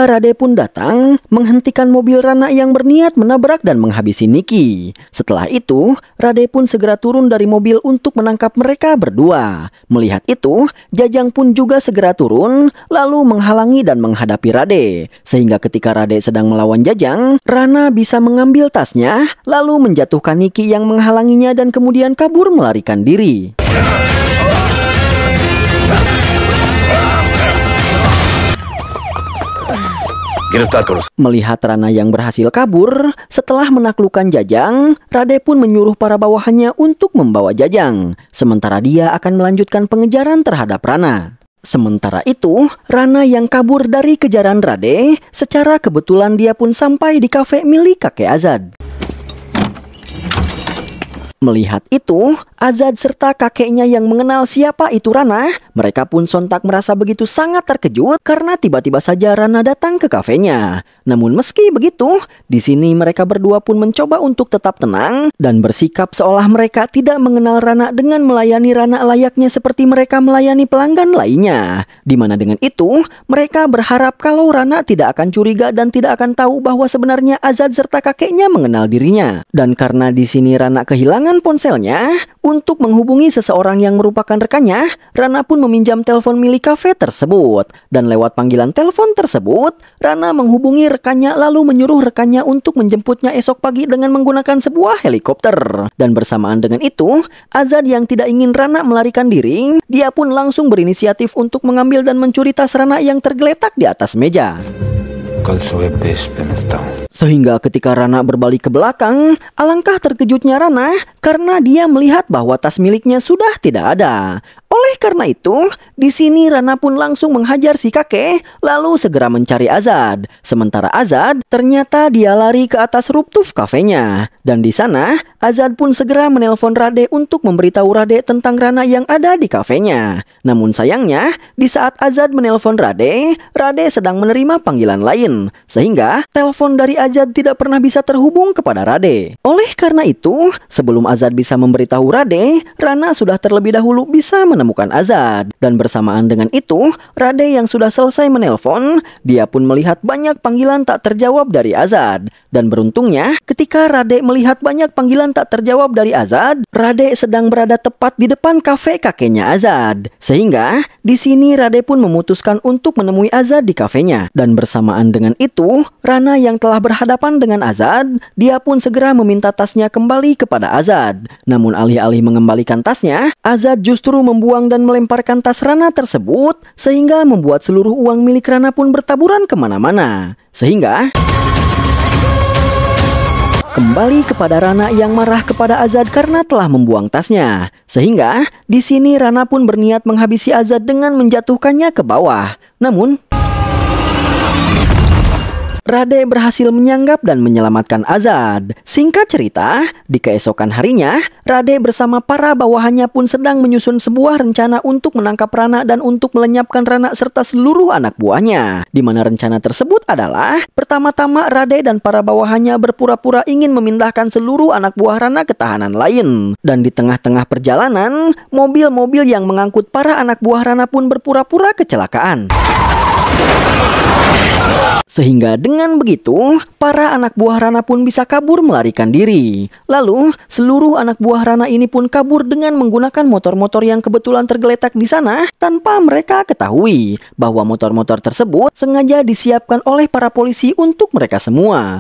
Rade pun datang, menghentikan mobil Rana yang berniat menabrak dan menghabisi Niki. Setelah itu, Rade pun segera turun dari mobil untuk menangkap mereka berdua. Melihat itu, Jajang pun juga segera turun, lalu menghalangi dan menghadapi Rade. Sehingga ketika Rade sedang melawan Jajang, Rana bisa mengambil tasnya, lalu menjatuhkan Niki yang menghalanginya dan kemudian kabur melarikan diri. Melihat Rana yang berhasil kabur, setelah menaklukkan Jajang, Rade pun menyuruh para bawahannya untuk membawa Jajang. Sementara dia akan melanjutkan pengejaran terhadap Rana. Sementara itu, Rana yang kabur dari kejaran Rade, secara kebetulan dia pun sampai di kafe milik kakek Azad. Melihat itu, Azad serta kakeknya yang mengenal siapa itu Rana, mereka pun sontak merasa begitu sangat terkejut karena tiba-tiba saja Rana datang ke kafenya. Namun meski begitu, di sini mereka berdua pun mencoba untuk tetap tenang dan bersikap seolah mereka tidak mengenal Rana dengan melayani Rana layaknya seperti mereka melayani pelanggan lainnya. Dimana dengan itu, mereka berharap kalau Rana tidak akan curiga dan tidak akan tahu bahwa sebenarnya Azad serta kakeknya mengenal dirinya. Dan karena di sini Rana kehilangan ponselnya, untuk menghubungi seseorang yang merupakan rekannya, Rana pun meminjam telepon milik kafe tersebut. Dan lewat panggilan telepon tersebut, Rana menghubungi rekannya lalu menyuruh rekannya untuk menjemputnya esok pagi dengan menggunakan sebuah helikopter. Dan bersamaan dengan itu, Azad yang tidak ingin Rana melarikan diri, dia pun langsung berinisiatif untuk mengambil dan mencuri tas Rana yang tergeletak di atas meja. Sehingga ketika Rana berbalik ke belakang, alangkah terkejutnya Rana karena dia melihat bahwa tas miliknya sudah tidak ada. Oleh karena itu, di sini Rana pun langsung menghajar si kakek, lalu segera mencari Azad. Sementara Azad ternyata dia lari ke atas rooftop kafenya. Dan di sana, Azad pun segera menelpon Rade untuk memberitahu Rade tentang Rana yang ada di kafenya. Namun sayangnya, di saat Azad menelpon Rade, Rade sedang menerima panggilan lain, sehingga telepon dari Azad tidak pernah bisa terhubung kepada Rade. Oleh karena itu, sebelum Azad bisa memberitahu Rade, Rana sudah terlebih dahulu bisa menemukan Azad. Dan bersamaan dengan itu, Rade yang sudah selesai menelpon, dia pun melihat banyak panggilan tak terjawab dari Azad. Dan beruntungnya, ketika Rade melihat banyak panggilan tak terjawab dari Azad, Rade sedang berada tepat di depan kafe kakeknya Azad. Sehingga, di sini Rade pun memutuskan untuk menemui Azad di kafenya. Dan bersamaan dengan itu, Rana yang telah berhadapan dengan Azad, dia pun segera meminta tasnya kembali kepada Azad. Namun alih-alih mengembalikan tasnya, Azad justru membuang dan melemparkan tas Rana tersebut, sehingga membuat seluruh uang milik Rana pun bertaburan kemana-mana. Sehingga kembali kepada Rana yang marah kepada Azad karena telah membuang tasnya. Sehingga di sini Rana pun berniat menghabisi Azad dengan menjatuhkannya ke bawah. Namun Rade berhasil menyanggap dan menyelamatkan Azad. Singkat cerita, di keesokan harinya, Rade bersama para bawahannya pun sedang menyusun sebuah rencana untuk menangkap Rana dan untuk melenyapkan Rana serta seluruh anak buahnya. Di mana rencana tersebut adalah, pertama-tama Rade dan para bawahannya berpura-pura ingin memindahkan seluruh anak buah Rana ke tahanan lain. Dan di tengah-tengah perjalanan, mobil-mobil yang mengangkut para anak buah Rana pun berpura-pura kecelakaan. Sehingga dengan begitu, para anak buah Rana pun bisa kabur melarikan diri. Lalu, seluruh anak buah Rana ini pun kabur dengan menggunakan motor-motor yang kebetulan tergeletak di sana tanpa mereka ketahui bahwa motor-motor tersebut sengaja disiapkan oleh para polisi untuk mereka semua.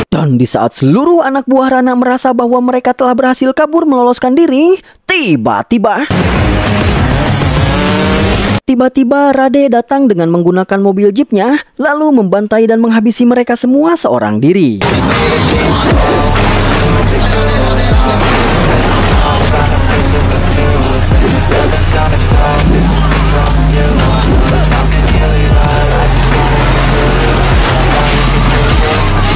Dan di saat seluruh anak buah Rana merasa bahwa mereka telah berhasil kabur meloloskan diri, Tiba-tiba Rade datang dengan menggunakan mobil jeepnya, lalu membantai dan menghabisi mereka semua seorang diri.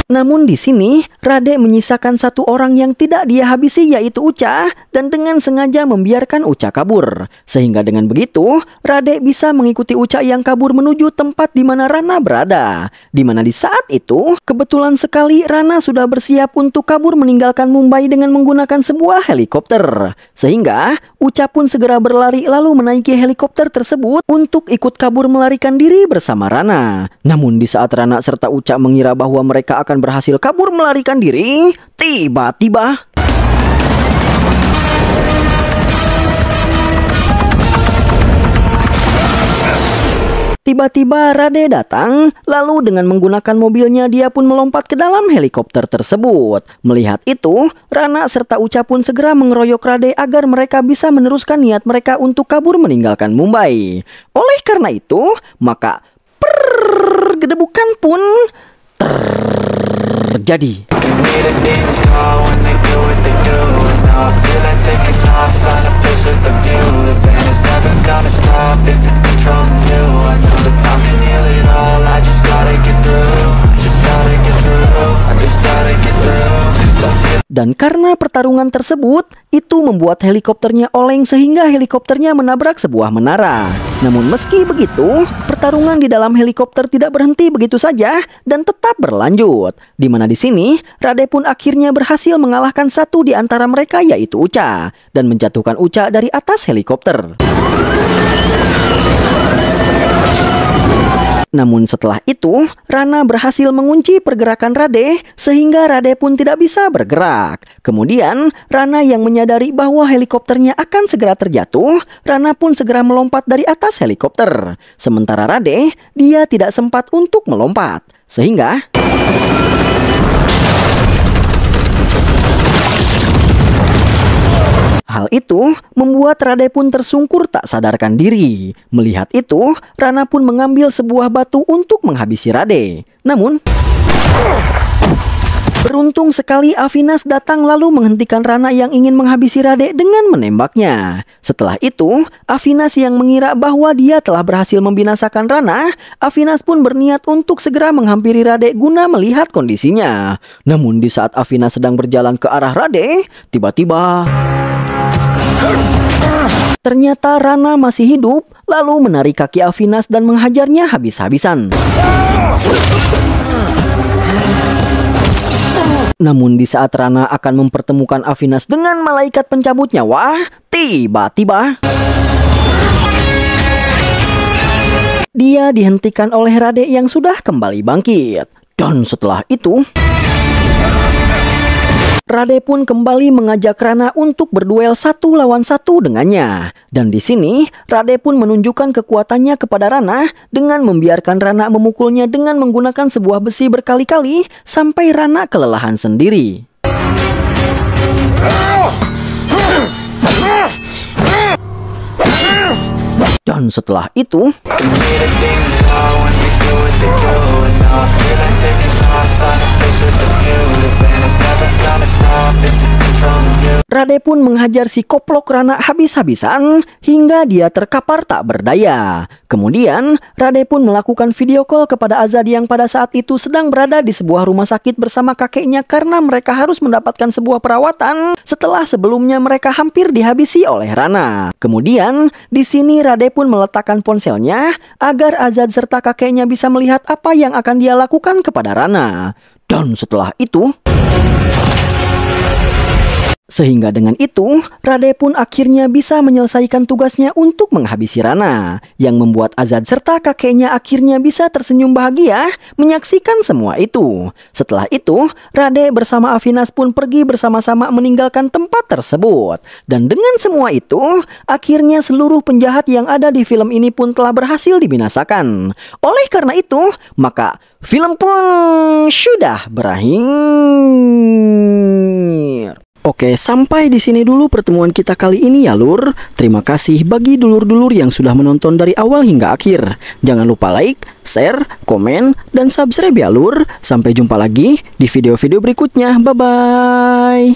Namun di sini, Rade menyisakan satu orang yang tidak dia habisi, yaitu Uca, dan dengan sengaja membiarkan Uca kabur. Sehingga dengan begitu, Rade bisa mengikuti Uca yang kabur menuju tempat di mana Rana berada. Di mana di saat itu, kebetulan sekali Rana sudah bersiap untuk kabur meninggalkan Mumbai dengan menggunakan sebuah helikopter. Sehingga, Uca pun segera berlari lalu menaiki helikopter tersebut untuk ikut kabur melarikan diri bersama Rana. Namun di saat Rana serta Uca mengira bahwa mereka akan berhasil kabur melarikan diri, tiba-tiba Rade datang, lalu dengan menggunakan mobilnya dia pun melompat ke dalam helikopter tersebut. Melihat itu, Rana serta Uca pun segera mengeroyok Rade agar mereka bisa meneruskan niat mereka untuk kabur meninggalkan Mumbai. Oleh karena itu, maka gedebukan pun terjadi. Dan karena pertarungan tersebut, itu membuat helikopternya oleng sehingga helikopternya menabrak sebuah menara. Namun meski begitu, pertarungan di dalam helikopter tidak berhenti begitu saja dan tetap berlanjut. Di mana di sini, Rade pun akhirnya berhasil mengalahkan satu di antara mereka, yaitu Ucha, dan menjatuhkan Ucha dari atas helikopter. Namun setelah itu, Rana berhasil mengunci pergerakan Rade sehingga Rade pun tidak bisa bergerak. Kemudian, Rana yang menyadari bahwa helikopternya akan segera terjatuh, Rana pun segera melompat dari atas helikopter. Sementara Rade, dia tidak sempat untuk melompat. Sehingga hal itu membuat Rade pun tersungkur tak sadarkan diri. Melihat itu, Rana pun mengambil sebuah batu untuk menghabisi Rade. Namun, beruntung sekali Avinas datang lalu menghentikan Rana yang ingin menghabisi Rade dengan menembaknya. Setelah itu, Avinas yang mengira bahwa dia telah berhasil membinasakan Rana, Avinas pun berniat untuk segera menghampiri Rade guna melihat kondisinya. Namun di saat Avinas sedang berjalan ke arah Rade, tiba-tiba ternyata Rana masih hidup, lalu menarik kaki Avinas dan menghajarnya habis-habisan. Namun di saat Rana akan mempertemukan Avinas dengan malaikat pencabut nyawa, tiba-tiba dia dihentikan oleh Rade yang sudah kembali bangkit. Dan setelah itu, Rade pun kembali mengajak Rana untuk berduel 1 lawan 1 dengannya. Dan di sini, Rade pun menunjukkan kekuatannya kepada Rana dengan membiarkan Rana memukulnya dengan menggunakan sebuah besi berkali-kali sampai Rana kelelahan sendiri. Dan setelah itu, Rade pun menghajar si koplok Rana habis-habisan hingga dia terkapar tak berdaya. Kemudian, Rade pun melakukan video call kepada Azad yang pada saat itu sedang berada di sebuah rumah sakit bersama kakeknya karena mereka harus mendapatkan sebuah perawatan setelah sebelumnya mereka hampir dihabisi oleh Rana. Kemudian, di sini Rade pun meletakkan ponselnya agar Azad serta kakeknya bisa melihat apa yang akan dia lakukan kepada Rana. Dan setelah itu, sehingga dengan itu, Rade pun akhirnya bisa menyelesaikan tugasnya untuk menghabisi Rana, yang membuat Azad serta kakeknya akhirnya bisa tersenyum bahagia menyaksikan semua itu. Setelah itu, Rade bersama Avinas pun pergi bersama-sama meninggalkan tempat tersebut. Dan dengan semua itu, akhirnya seluruh penjahat yang ada di film ini pun telah berhasil dibinasakan. Oleh karena itu, maka film pun sudah berakhir. Oke, sampai di sini dulu pertemuan kita kali ini ya lur. Terima kasih bagi dulur-dulur yang sudah menonton dari awal hingga akhir. Jangan lupa like, share, komen, dan subscribe ya lur. Sampai jumpa lagi di video-video berikutnya. Bye-bye.